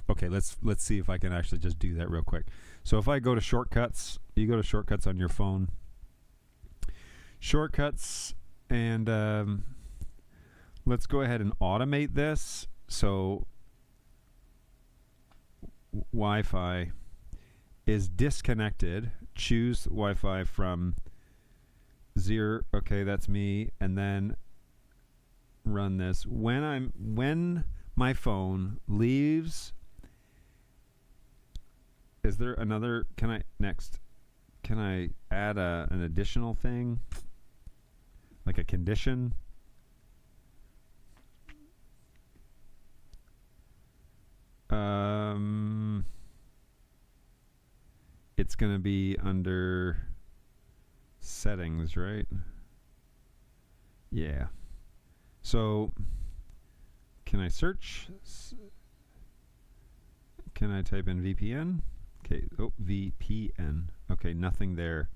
Speaker 1: Okay, let's see if I can actually just do that real quick. So if I go to shortcuts, you go to shortcuts on your phone. Shortcuts, and let's go ahead and automate this. So Wi-Fi is disconnected. Choose Wi-Fi from 0. Okay, that's me. And then run this. When my phone leaves, is there another? Can I add an additional thing, like a condition? It's going to be under settings, right? Yeah. So can I search? Can I type in VPN? Okay. Oh, VPN. Okay, nothing there.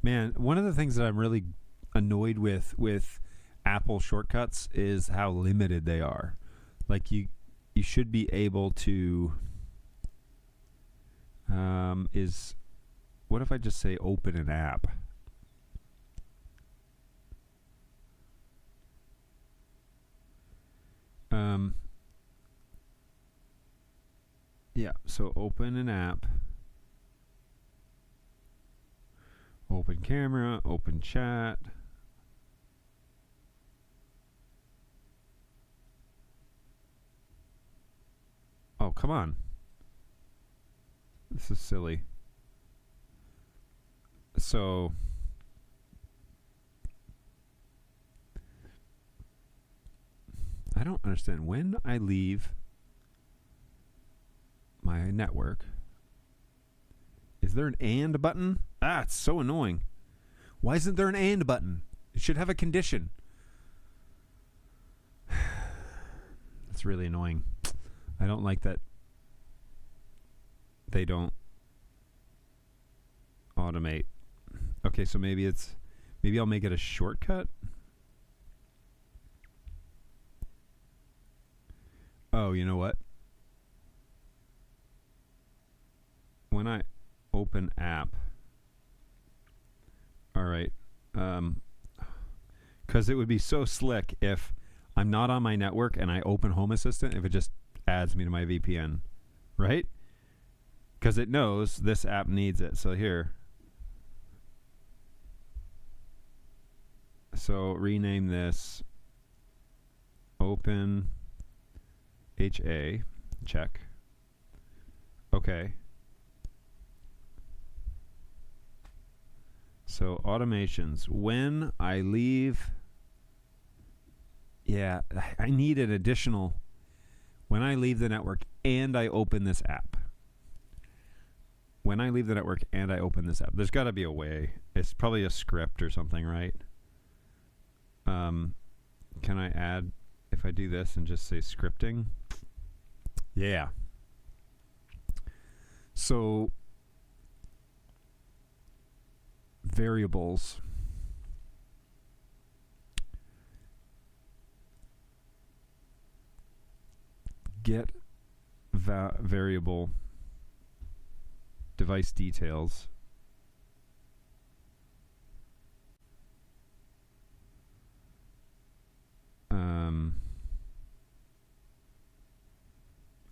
Speaker 1: Man, one of the things that I'm really annoyed with Apple shortcuts is how limited they are. Like you should be able to what if I just say open an app? Yeah, so open an app, open camera, open chat. Oh, come on. This is silly. So I don't understand. When I leave my network, is there an and button? It's so annoying. Why isn't there an and button? It should have a condition. It's really annoying. I don't like that they don't automate. Okay, so maybe I'll make it a shortcut. Oh, you know what? When I open app, all right, because it would be so slick if I'm not on my network and I open Home Assistant, if it just adds me to my VPN, right? Because it knows this app needs it. So here. So rename this Open HA. Check. Okay. So automations. When I leave, yeah, I need an additional. When I leave the network and I open this app. When I leave the network and I open this app. There's got to be a way. It's probably a script or something, right? Can I add, if I do this and just say scripting? Yeah. So variables. Get variable device details.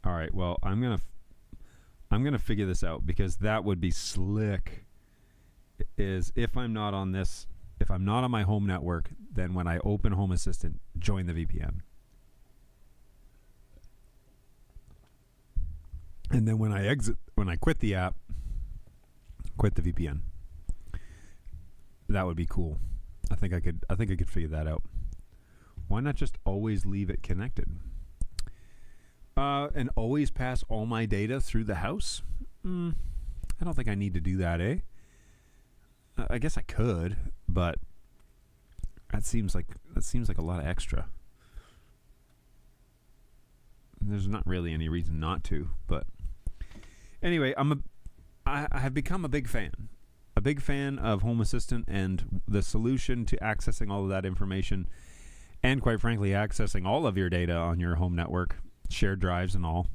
Speaker 1: All right. Well, I'm gonna figure this out, because that would be slick. Is if I'm not on my home network, then when I open Home Assistant, join the VPN. And then when I quit the app, quit the VPN. That would be cool. I think I could figure that out. Why not just always leave it connected? And always pass all my data through the house? I don't think I need to do that, eh? I guess I could, but that seems like a lot of extra. There's not really any reason not to, but anyway, I have become a big fan of Home Assistant and the solution to accessing all of that information, and quite frankly, accessing all of your data on your home network, shared drives and all,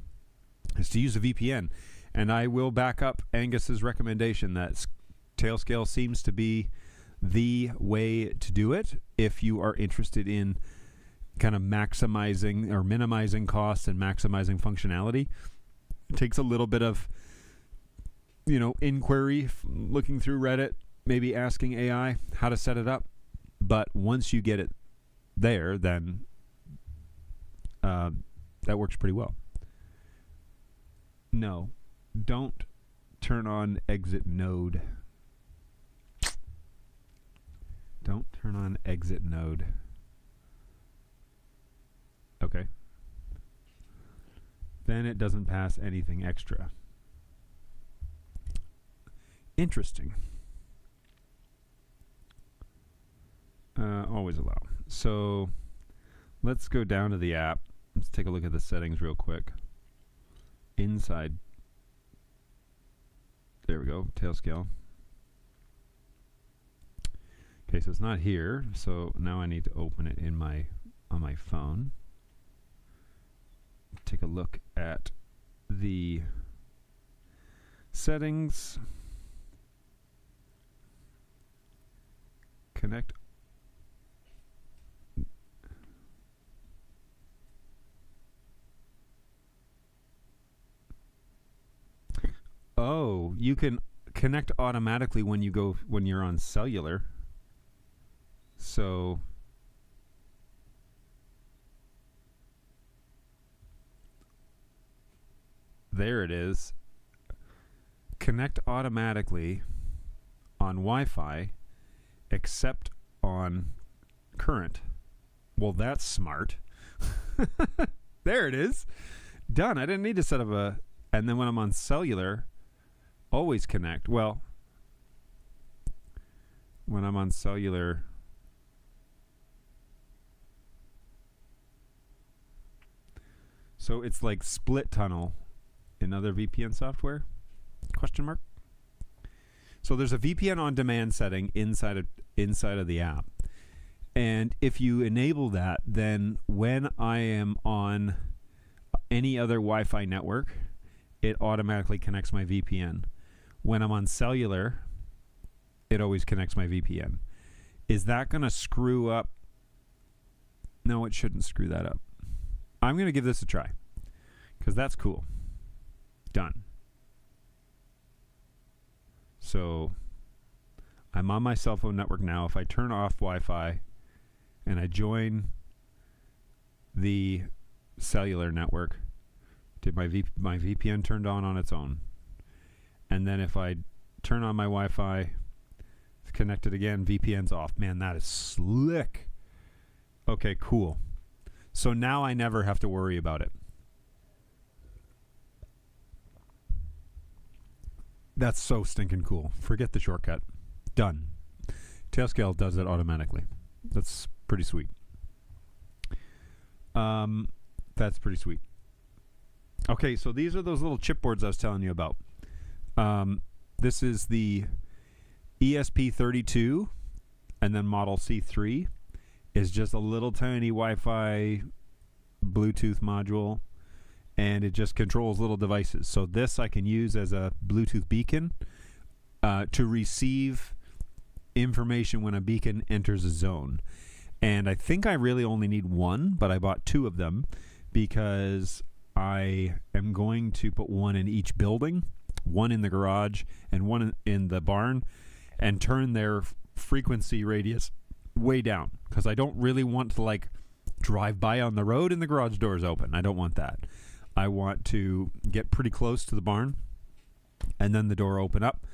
Speaker 1: is to use a VPN. And I will back up Angus's recommendation that Tailscale seems to be the way to do it if you are interested in kind of maximizing or minimizing costs and maximizing functionality. It takes a little bit of, inquiry, looking through Reddit, maybe asking AI how to set it up. But once you get it there, then that works pretty well. No, don't turn on exit node. Don't turn on exit node. Okay. Then it doesn't pass anything extra. Interesting. Always allow. So let's go down to the app. Let's take a look at the settings real quick. Inside. There we go. Tailscale. Okay, so it's not here. So now I need to open it on my phone. Take a look at the settings. Connect. Oh, you can connect automatically when you're on cellular. So there it is. Connect automatically on Wi-Fi, except on current. Well, that's smart. There it is. Done. I didn't need to set up and then when I'm on cellular, always connect. Well, when I'm on cellular, so it's like split tunnel in other VPN software? Question mark. So there's a VPN on demand setting inside of the app. And if you enable that, then when I am on any other Wi-Fi network, it automatically connects my VPN. When I'm on cellular, it always connects my VPN. Is that going to screw up? No, it shouldn't screw that up. I'm going to give this a try because that's cool. Done. So I'm on my cell phone network now. If I turn off Wi-Fi and I join the cellular network, did my VPN turned on its own. And then if I turn on my Wi-Fi, connect it again, VPN's off. Man, that is slick. Okay, cool. So now I never have to worry about it. That's so stinking cool. Forget the shortcut. Done. Tailscale does it automatically. That's pretty sweet. That's pretty sweet. Okay, so these are those little chipboards I was telling you about. This is the ESP32, and then Model C3 is just a little tiny Wi-Fi Bluetooth module, and it just controls little devices. So this I can use as a Bluetooth beacon to receive information when a beacon enters a zone. And I think I really only need one, but I bought two of them because I am going to put one in each building, one in the garage and one in the barn, and turn their frequency radius way down because I don't really want to drive by on the road and the garage doors open. I don't want that. I want to get pretty close to the barn and then the door open up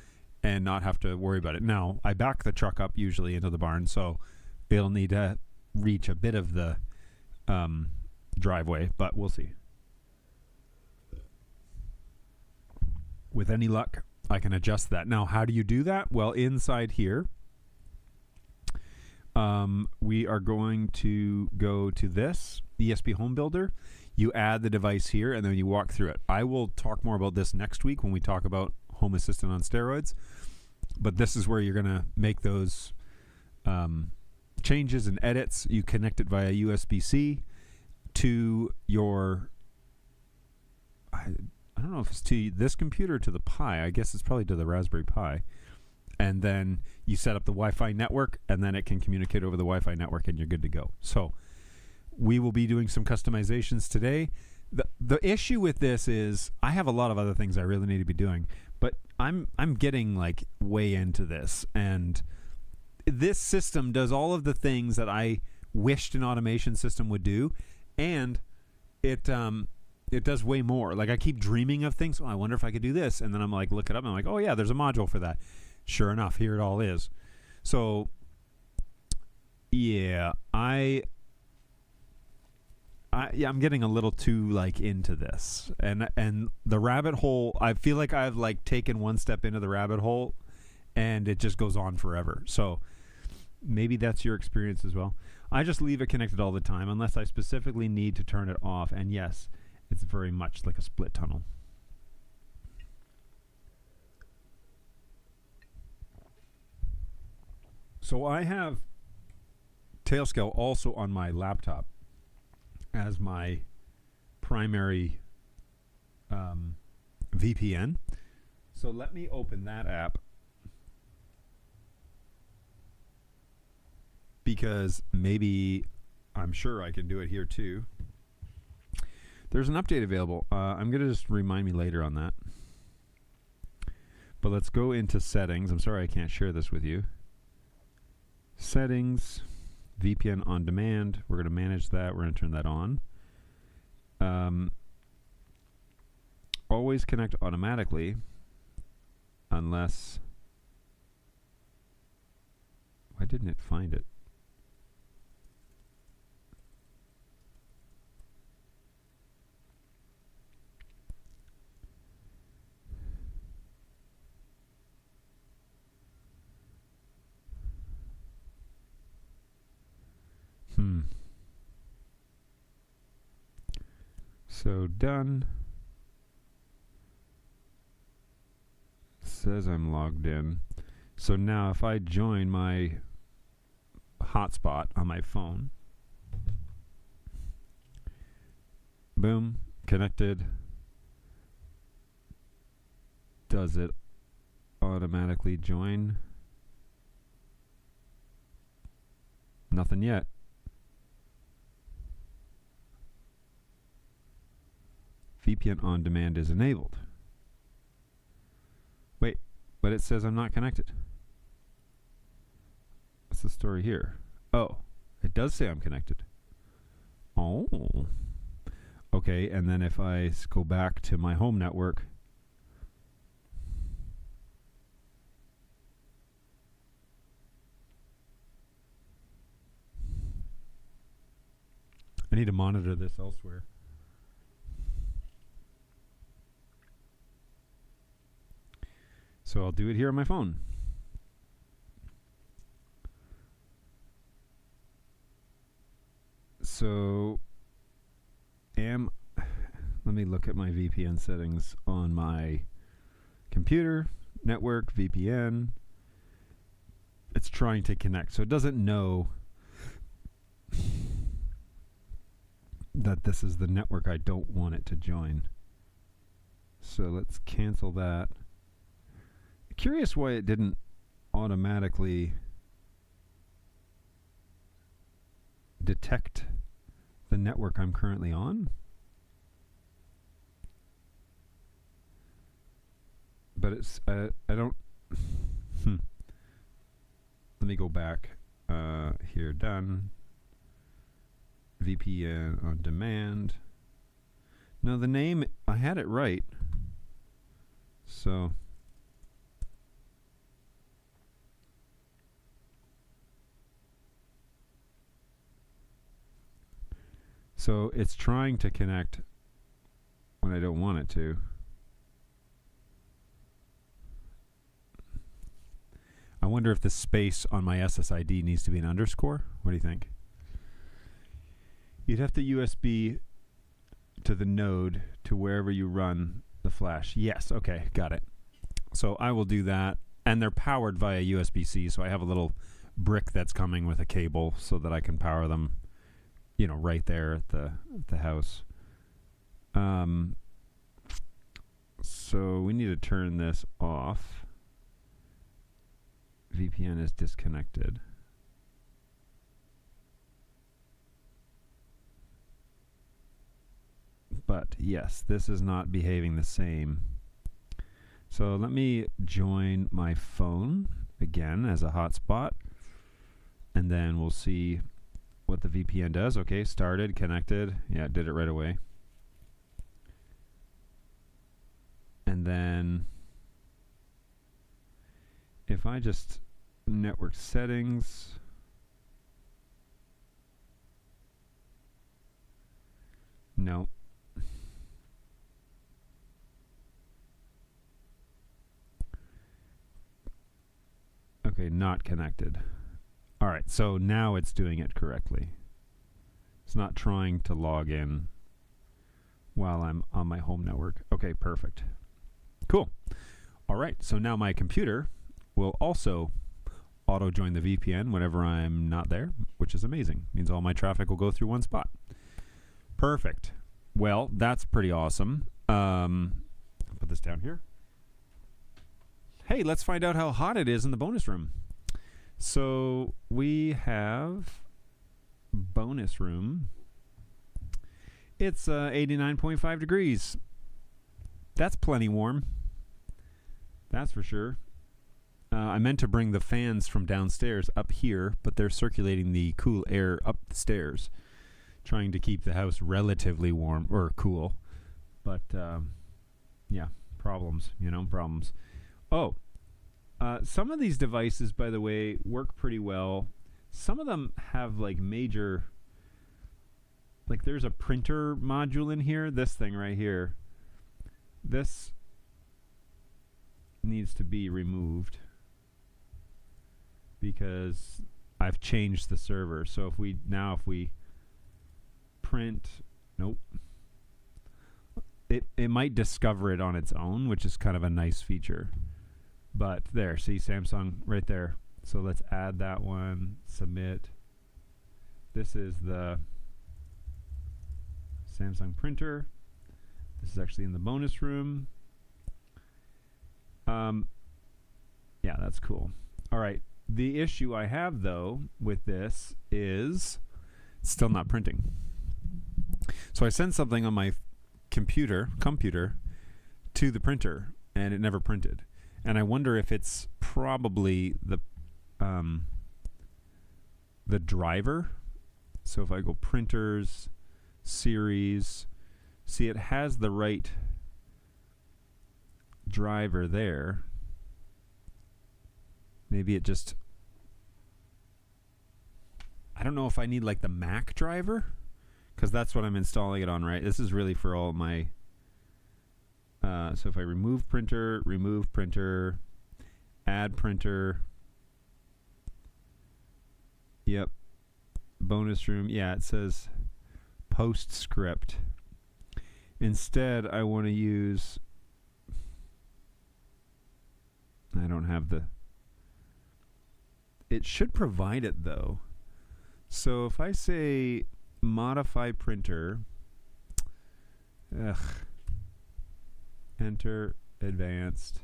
Speaker 1: and not have to worry about it. Now, I back the truck up usually into the barn, so it'll need to reach a bit of the driveway, but we'll see. With any luck, I can adjust that. Now, how do you do that? Well, inside here, we are going to go to this ESP Home Builder. You add the device here, and then you walk through it. I will talk more about this next week when we talk about Home Assistant on steroids. But this is where you're going to make those changes and edits. You connect it via USB-C to your... I don't know if it's to this computer or to the Pi. I guess it's probably to the Raspberry Pi. And then you set up the Wi-Fi network, and then it can communicate over the Wi-Fi network, and you're good to go. So we will be doing some customizations today. The issue with this is I have a lot of other things I really need to be doing, but I'm getting like way into this, and this system does all of the things that I wished an automation system would do, and it does way more. Like I keep dreaming of things. Oh, I wonder if I could do this, and then I'm like, look it up, and I'm like, oh yeah, there's a module for that. Sure enough, here it all is. So yeah, I'm getting a little too like into this, and the rabbit hole. I feel like I've like taken one step into the rabbit hole, and it just goes on forever. So maybe that's your experience as well. I just leave it connected all the time unless I specifically need to turn it off. And yes, it's very much like a split tunnel. So I have Tailscale also on my laptop as my primary VPN. So let me open that app, because maybe I'm sure I can do it here too. There's an update available. I'm going to just remind me later on that. But let's go into settings. I'm sorry I can't share this with you. Settings, VPN on demand. We're going to manage that. We're going to turn that on. Always connect automatically unless... Why didn't it find it? So done. Says I'm logged in. So now if I join my hotspot on my phone, boom, connected. Does it automatically join? Nothing yet. VPN on demand is enabled. Wait, but it says I'm not connected. What's the story here? Oh, it does say I'm connected. Oh. Okay, and then if I go back to my home network, I need to monitor this elsewhere. So I'll do it here on my phone. So let me look at my VPN settings on my computer, network, VPN. It's trying to connect. So it doesn't know that this is the network I don't want it to join. So let's cancel that. Curious why it didn't automatically detect the network I'm currently on. But it's, I don't, let me go back here, done. VPN on demand. No, the name, I had it right. So it's trying to connect when I don't want it to. I wonder if the space on my SSID needs to be an underscore. What do you think? You'd have to USB to the node to wherever you run the flash. Yes, okay, got it. So I will do that. And they're powered via USB-C, so I have a little brick that's coming with a cable so that I can power them, you know, right there at the house. So we need to turn this off. VPN is disconnected. But yes, this is not behaving the same. So let me join my phone again as a hotspot, and then we'll see what the VPN does. Okay, started, connected. Yeah, it did it right away. And then if I just network settings, no. Okay, not connected. All right, so now it's doing it correctly. It's not trying to log in while I'm on my home network. Okay, perfect. Cool. All right, so now my computer will also auto-join the VPN whenever I'm not there, which is amazing. Means all my traffic will go through one spot. Perfect. Well, that's pretty awesome. I'll put this down here. Hey, let's find out how hot it is in the bonus room. So we have bonus room. It's 89.5 degrees. That's plenty warm. That's for sure. I meant to bring the fans from downstairs up here, but they're circulating the cool air up the stairs, trying to keep the house relatively warm or cool. But yeah, problems, you know, problems. Oh, some of these devices, by the way, work pretty well. Some of them have like major, like there's a printer module in here. This thing right here. This needs to be removed because I've changed the server. So if we print, nope. It might discover it on its own, which is kind of a nice feature. But there, see Samsung right there. So let's add that one, submit. This is the Samsung printer. This is actually in the bonus room. Yeah, that's cool. All right. The issue I have, though, with this is it's still not printing. So I sent something on my computer to the printer, and it never printed. And I wonder if it's probably the driver. So if I go printers, series, see it has the right driver there. Maybe it just, I don't know if I need like the Mac driver, because that's what I'm installing it on, right? This is really for all my so if I remove printer, add printer, yep, bonus room, yeah, it says PostScript. Instead, I want to use, I don't have the, it should provide it though. So if I say modify printer, enter advanced.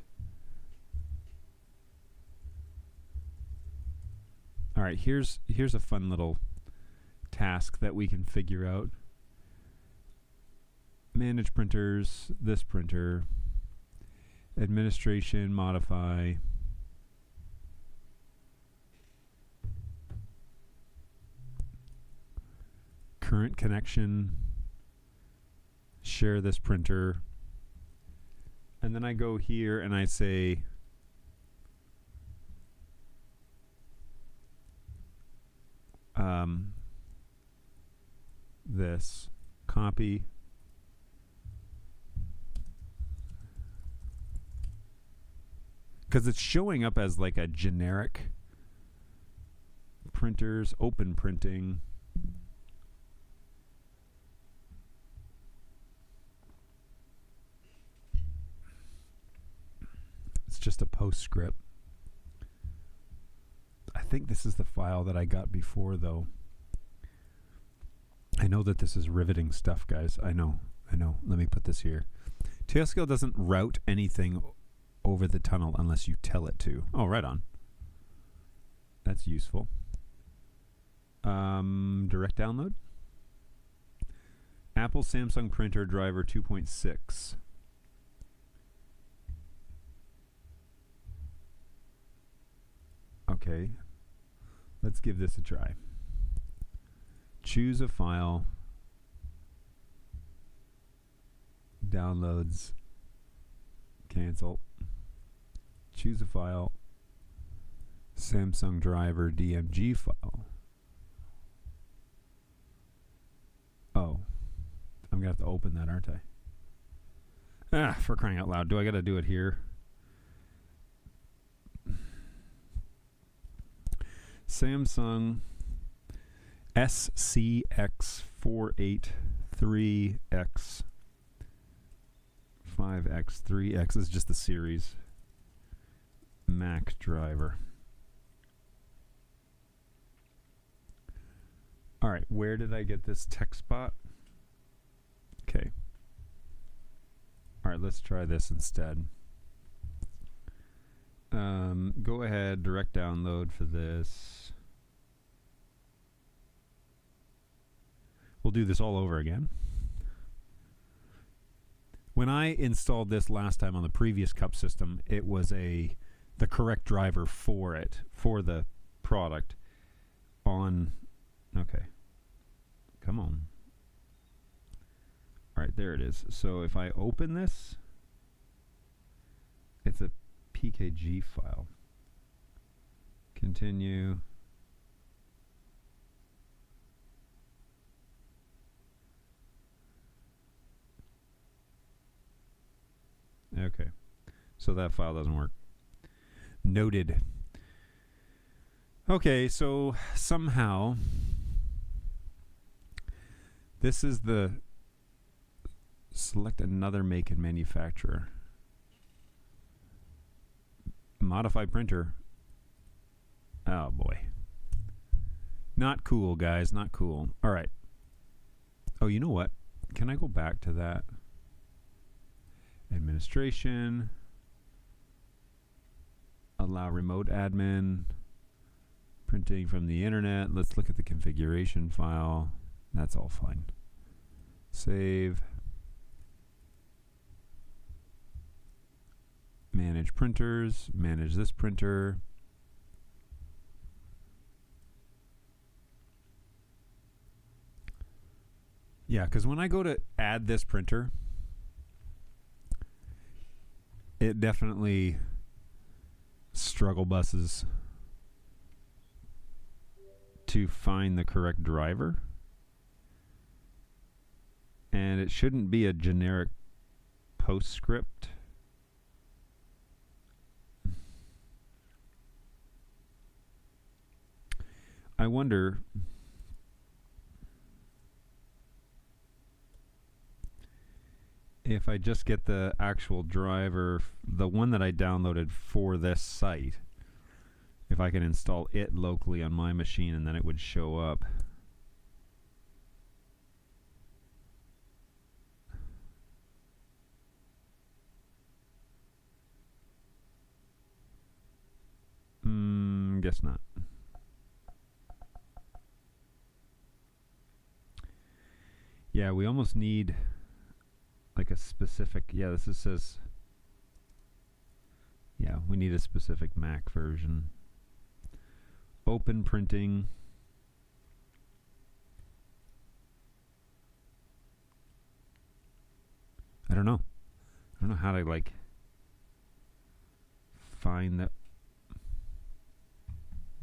Speaker 1: All right, here's a fun little task that we can figure out. Manage printers, this printer, administration, modify. Current connection, share this printer. And then I go here and I say this, copy, because it's showing up as like a generic printers, open printing. just a postscript. I think this is the file that I got before, though. I know that this is riveting stuff, guys. I know. Let me put this here. Tailscale doesn't route anything over the tunnel unless you tell it to. Oh, right on. That's useful. Direct download. Apple Samsung printer driver 2.6. Okay. Let's give this a try. Choose a file. Downloads. Cancel. Choose a file. Samsung driver DMG file. Oh. I'm going to have to open that, aren't I? Ah, for crying out loud. Do I got to do it here? Samsung SCX483X 5X 3X is just the series Mac driver. All right, where did I get this text spot? Okay. All right, let's try this instead. Go ahead, direct download for this. We'll do this all over again. When I installed this last time on the previous cup system, it was the correct driver for it, for the product on, okay, come on. All right, there it is. So if I open this, it's a PKG file. Continue. Okay, so that file doesn't work. Noted. Okay, so somehow this is the select another make and manufacturer. Modify printer. Oh boy. Not cool, guys, not cool. All right. Oh, you know what? Can I go back to that? Administration. Allow remote admin. Printing from the internet. Let's look at the configuration file. That's all fine. Save. Manage printers. Manage this printer. Yeah, because when I go to add this printer, it definitely struggle buses to find the correct driver. And it shouldn't be a generic postscript. I wonder if I just get the actual driver, the one that I downloaded for this site, if I can install it locally on my machine and then it would show up. Guess not. Yeah, we almost need like a specific, yeah, this is says, yeah, we need a specific Mac version. Open printing. I don't know. I don't know how to like find that.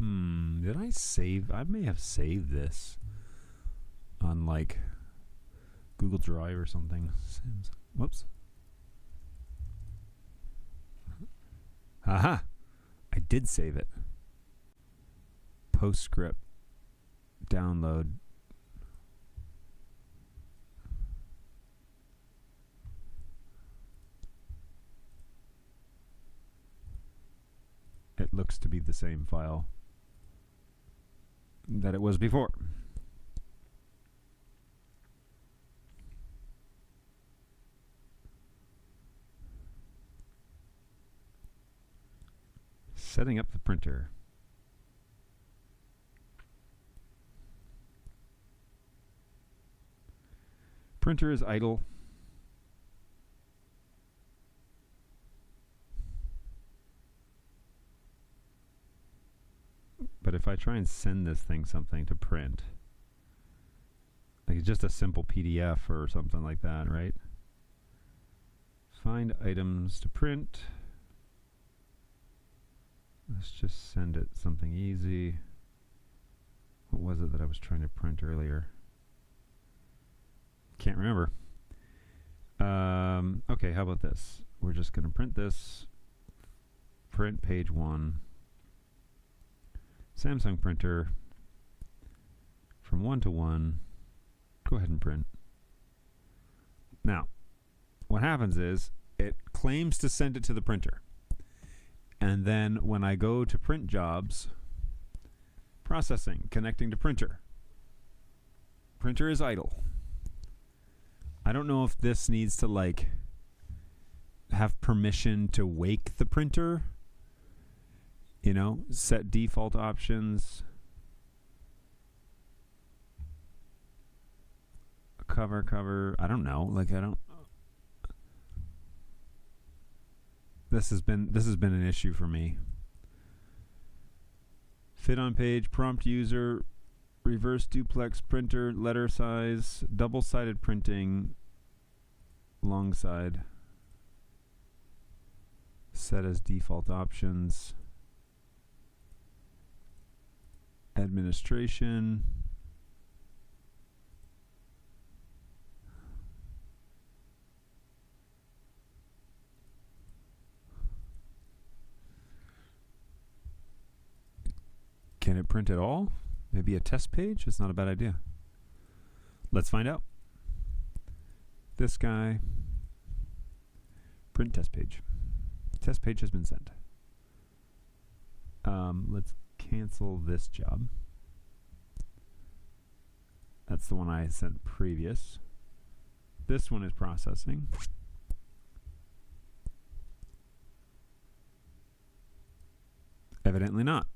Speaker 1: Did I save? I may have saved this on like Google Drive or something. Whoops. Aha! I did save it. Postscript. Download. looks to be the same file that it was before. Setting up the printer. Printer is idle. But if I try and send this thing something to print, like just a simple PDF or something like that, right? Find items to print. Let's just send it something easy. What was it that I was trying to print earlier? Can't remember. Okay, how about this? We're just going to print this. Print page 1. Samsung printer. From 1 to 1. Go ahead and print. Now, what happens is it claims to send it to the printer. And then when I go to print jobs, processing, connecting to printer. Printer is idle. I don't know if this needs to like have permission to wake the printer. You know, set default options. Cover. I don't know. Like I don't. This has been an issue for me. Fit on page, prompt user, reverse duplex printer, letter size, double-sided printing, long side. Set as default options. Administration. Can it print at all? Maybe a test page? It's not a bad idea. Let's find out. This guy. Print test page. Test page has been sent. Let's cancel this job. That's the one I sent previous. This one is processing. Evidently not.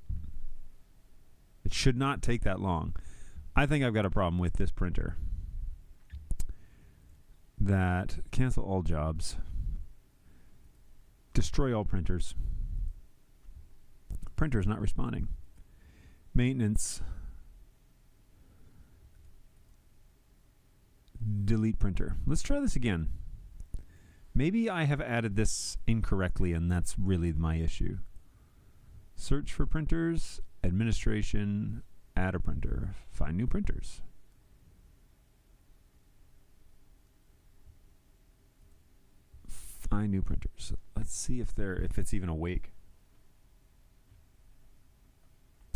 Speaker 1: It should not take that long. I think I've got a problem with this printer. That cancel all jobs. Destroy all printers. Printer is not responding. Maintenance. Delete printer. Let's try this again. Maybe I have added this incorrectly and that's really my issue. Search for printers. Administration, add a printer, find new printers. Find new printers. Let's see if it's even awake.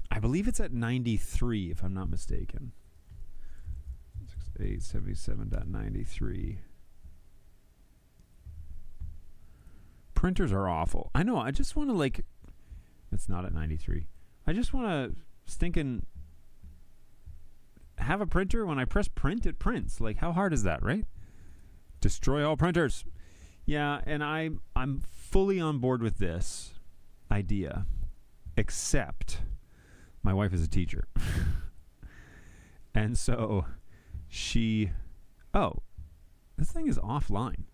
Speaker 1: I believe it's at 93 if I'm not mistaken. 6877.93. Printers are awful. I know, I just want to like it's not at 93. I just want to stinking have a printer. When I press print, it prints. Like, how hard is that, right? Destroy all printers. Yeah, and I'm fully on board with this idea, except my wife is a teacher. And so this thing is offline.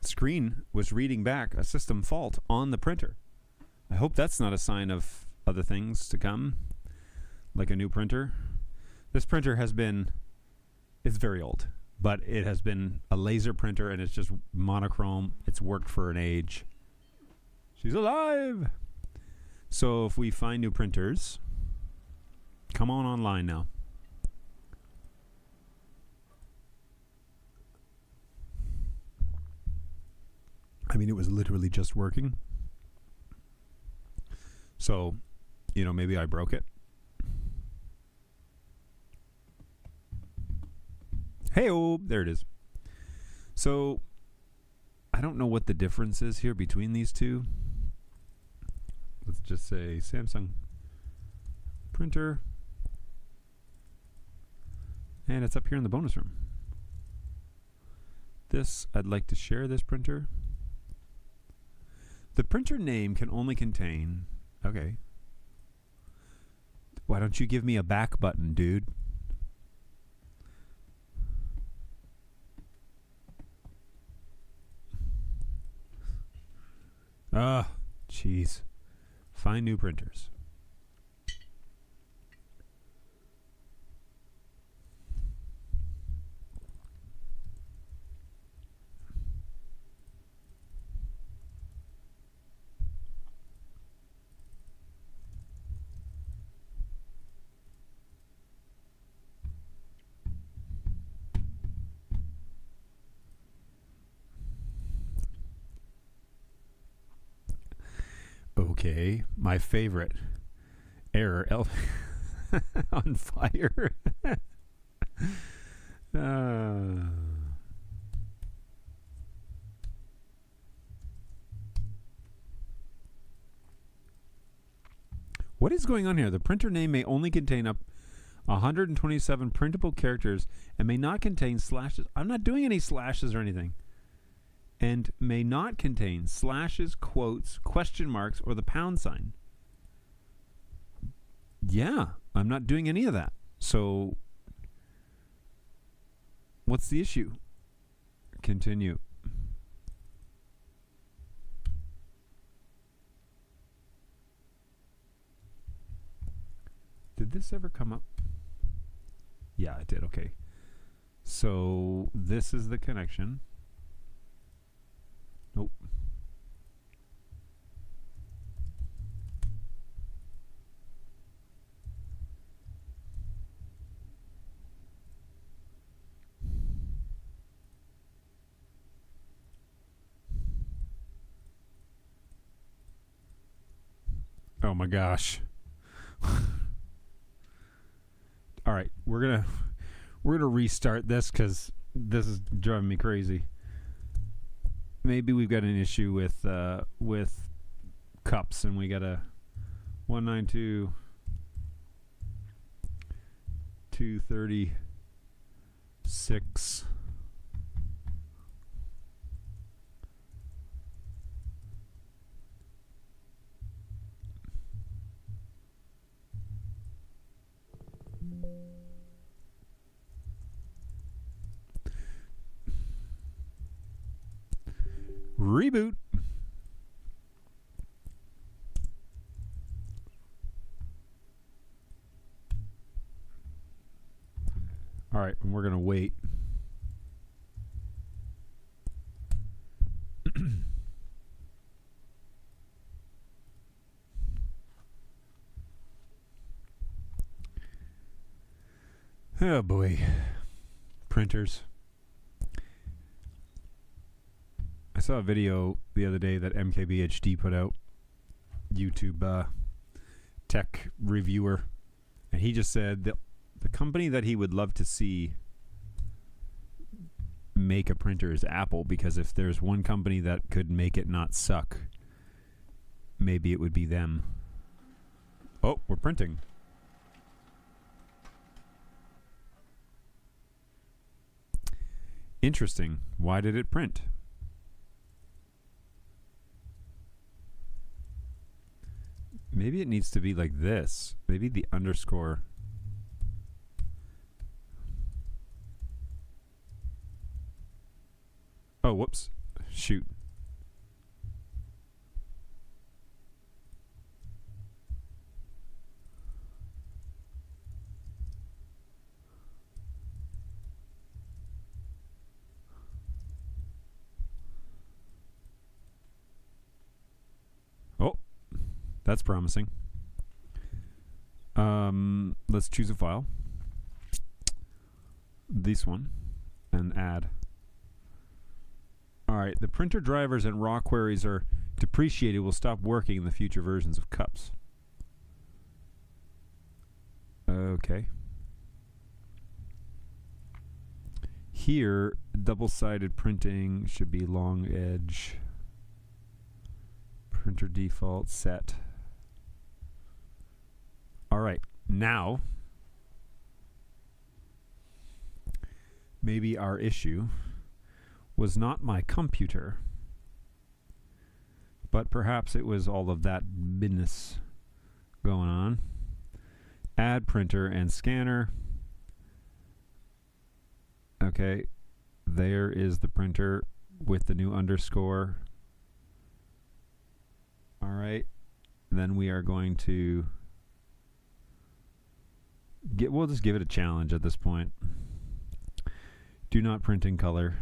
Speaker 1: Screen was reading back a system fault on the printer. I hope that's not a sign of other things to come, like a new printer. This printer it's very old, but it has been a laser printer and it's just monochrome. It's worked for an age. She's alive! So if we find new printers, come on online now. I mean, it was literally just working. So, maybe I broke it. Hey-oh, there it is. So, I don't know what the difference is here between these two. Let's just say Samsung printer. And it's up here in the bonus room. I'd like to share this printer. The printer name can only contain... Okay. Why don't you give me a back button, dude? Jeez. Find new printers. Okay, my favorite. Error on fire. What is going on here? The printer name may only contain up 127 printable characters and may not contain slashes. I'm not doing any slashes or anything. And may not contain slashes, quotes, question marks, or the pound sign. Yeah, I'm not doing any of that. So, what's the issue? Continue. Did this ever come up? Yeah, it did. Okay. So, this is the connection. Nope. Oh my gosh. All right, we're gonna restart this because this is driving me crazy. Maybe we've got an issue with cups, and we got a 192.236. Reboot. All right, and we're going to wait. Oh boy. Printers. I saw a video the other day that MKBHD put out, YouTube tech reviewer, and he just said that the company that he would love to see make a printer is Apple, because if there's one company that could make it not suck, maybe it would be them. Oh, we're printing. Interesting. Why did it print? Maybe it needs to be like this. Maybe the underscore. Oh, whoops. Shoot. Oh, that's promising. Let's choose a file. This one. And add. All right, the printer drivers and raw queries are depreciated, will stop working in the future versions of cups. Okay. Here, double-sided printing should be long edge. Printer default set. All right, now maybe our issue was not my computer, but perhaps it was all of that business going on. Add printer and scanner. Okay, there is the printer with the new underscore. All right, then we are going to we'll just give it a challenge at this point. Do not print in color.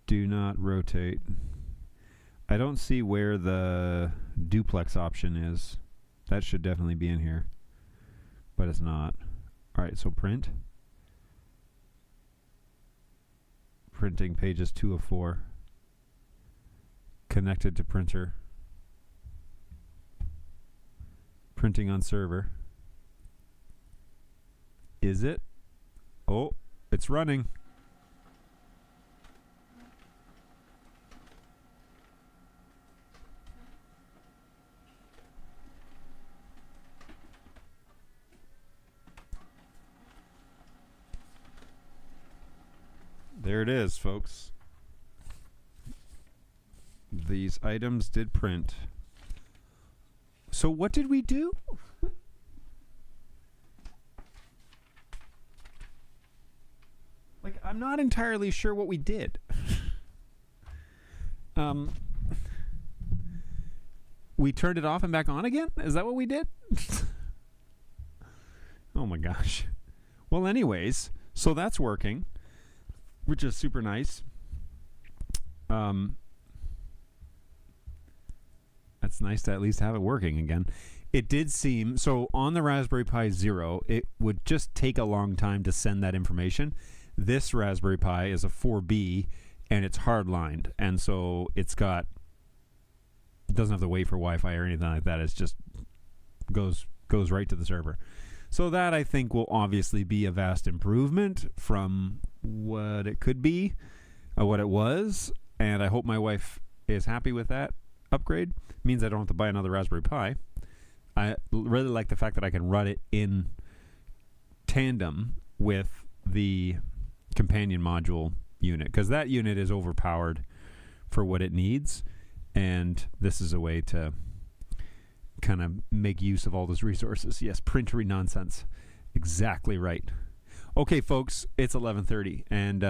Speaker 1: Do not rotate. I don't see where the duplex option is. That should definitely be in here, but it's not. All right, so print. Printing pages 2 of 4. Connected to printer. Printing on server. Is it? Oh, it's running. There it is, folks. These items did print. So what did we do? Like, I'm not entirely sure what we did. We turned it off and back on again? Is that what we did? Oh my gosh. Well, anyways, so that's working, which is super nice. That's nice to at least have it working again. It did seem, so on the Raspberry Pi Zero, it would just take a long time to send that information. This Raspberry Pi is a 4B, and it's hardlined, and so it doesn't have to wait for Wi-Fi or anything like that. It's just goes right to the server. So that, I think, will obviously be a vast improvement from what it could be, what it was, and I hope my wife is happy with that upgrade. It means I don't have to buy another Raspberry Pi. I really like the fact that I can run it in tandem with the companion module unit, because that unit is overpowered for what it needs, and this is a way to kind of make use of all those resources. Yes, printery nonsense. Exactly right. Okay, folks, it's 11:30, and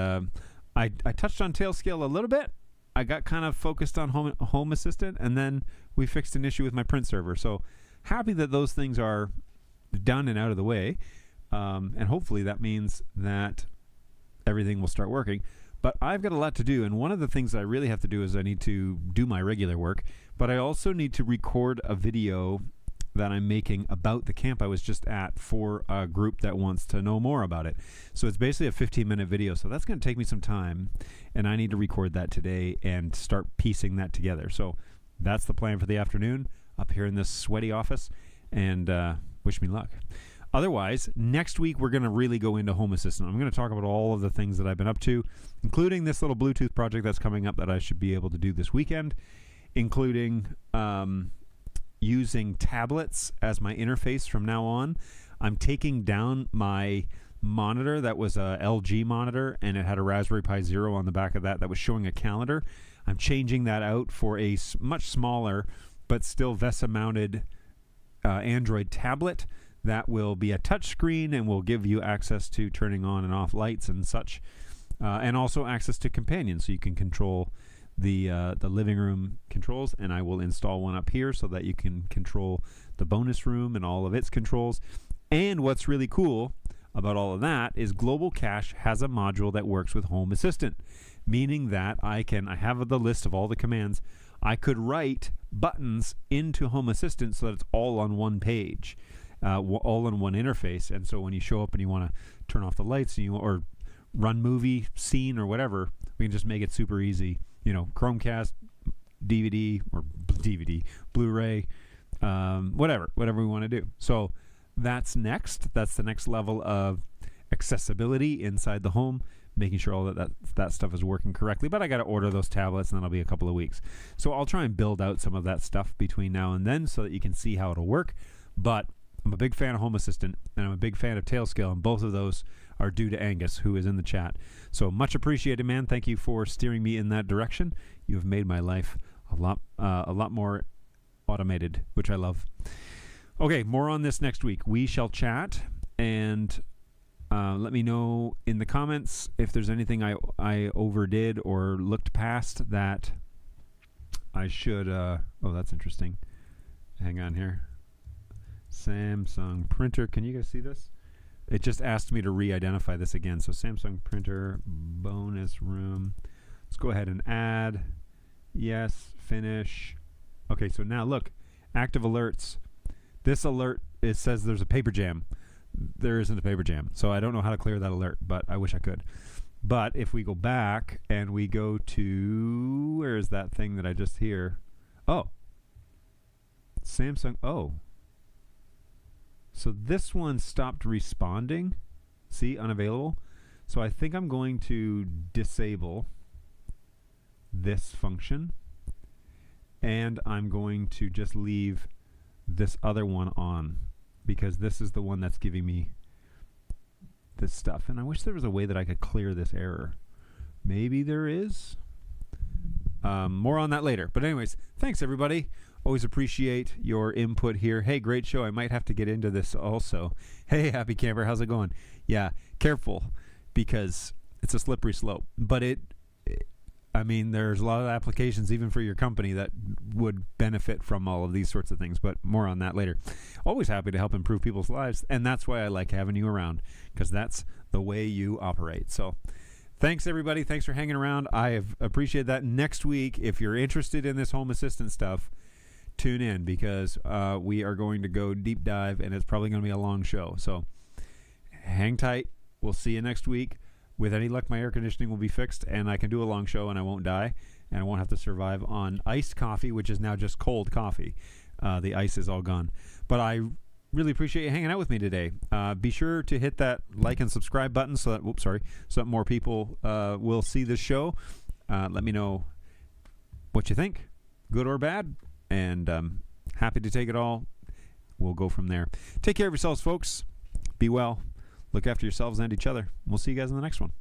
Speaker 1: I touched on Tailscale a little bit. I got kind of focused on Home Assistant, and then we fixed an issue with my print server. So happy that those things are done and out of the way, and hopefully that means that everything will start working. But I've got a lot to do, and one of the things that I really have to do is I need to do my regular work, but I also need to record a video that I'm making about the camp I was just at for a group that wants to know more about it. So it's basically a 15-minute video, so that's going to take me some time, and I need to record that today and start piecing that together. So that's the plan for the afternoon up here in this sweaty office, and wish me luck. Otherwise, next week we're going to really go into Home Assistant. I'm going to talk about all of the things that I've been up to, including this little Bluetooth project that's coming up that I should be able to do this weekend, including using tablets as my interface from now on. I'm taking down my monitor that was a LG monitor, and it had a Raspberry Pi Zero on the back of that was showing a calendar. I'm changing that out for a much smaller but still VESA-mounted Android tablet that will be a touch screen and will give you access to turning on and off lights and such, and also access to companion, so you can control the living room controls, and I will install one up here so that you can control the bonus room and all of its controls. And what's really cool about all of that is Global Cache has a module that works with Home Assistant, meaning that I have the list of all the commands. I could write buttons into Home Assistant so that it's all on one page, all on one interface. And so when you show up and you want to turn off the lights or run movie scene or whatever, we can just make it super easy. Chromecast, DVD or Blu-ray, whatever we want to do. So that's next. That's the next level of accessibility inside the home, making sure all that stuff is working correctly. But I got to order those tablets, and that'll be a couple of weeks. So I'll try and build out some of that stuff between now and then so that you can see how it'll work. But I'm a big fan of Home Assistant, and I'm a big fan of Tailscale, and both of those are due to Angus, who is in the chat. So much appreciated, man. Thank you for steering me in that direction. You have made my life a lot more automated, which I love. Okay, more on this next week. We shall chat, and let me know in the comments if there's anything I overdid or looked past that I should. Oh, that's interesting. Hang on here. Samsung printer. Can you guys see this? It just asked me to re-identify this again. So Samsung printer, bonus room. Let's go ahead and add. Yes, finish. Okay, so now look, active alerts. This alert, it says there's a paper jam. There isn't a paper jam. So I don't know how to clear that alert, but I wish I could. But if we go back and we go to, where is that thing that I just hear? Oh, Samsung. Oh. So this one stopped responding. See, unavailable. So I think I'm going to disable this function, and I'm going to just leave this other one on, because this is the one that's giving me this stuff. And I wish there was a way that I could clear this error. Maybe there is. More on that later. But anyways, thanks everybody. Always appreciate your input here. Hey, great show. I might have to get into this also. Hey, Happy Camper, how's it going? Yeah, careful, because it's a slippery slope. But I mean, there's a lot of applications even for your company that would benefit from all of these sorts of things, but more on that later. Always happy to help improve people's lives, and that's why I like having you around, because that's the way you operate. So thanks, everybody. Thanks for hanging around. I have appreciated that. Next week, if you're interested in this Home Assistant stuff, tune in, because we are going to go deep dive, and it's probably going to be a long show. So hang tight. We'll see you next week. With any luck, my air conditioning will be fixed, and I can do a long show, and I won't die, and I won't have to survive on iced coffee, which is now just cold coffee. The ice is all gone. But I really appreciate you hanging out with me today. Be sure to hit that like and subscribe button so that more people will see this show. Let me know what you think, good or bad, and happy to take it all. We'll go from there. Take care of yourselves, folks. Be well. Look after yourselves and each other. We'll see you guys in the next one.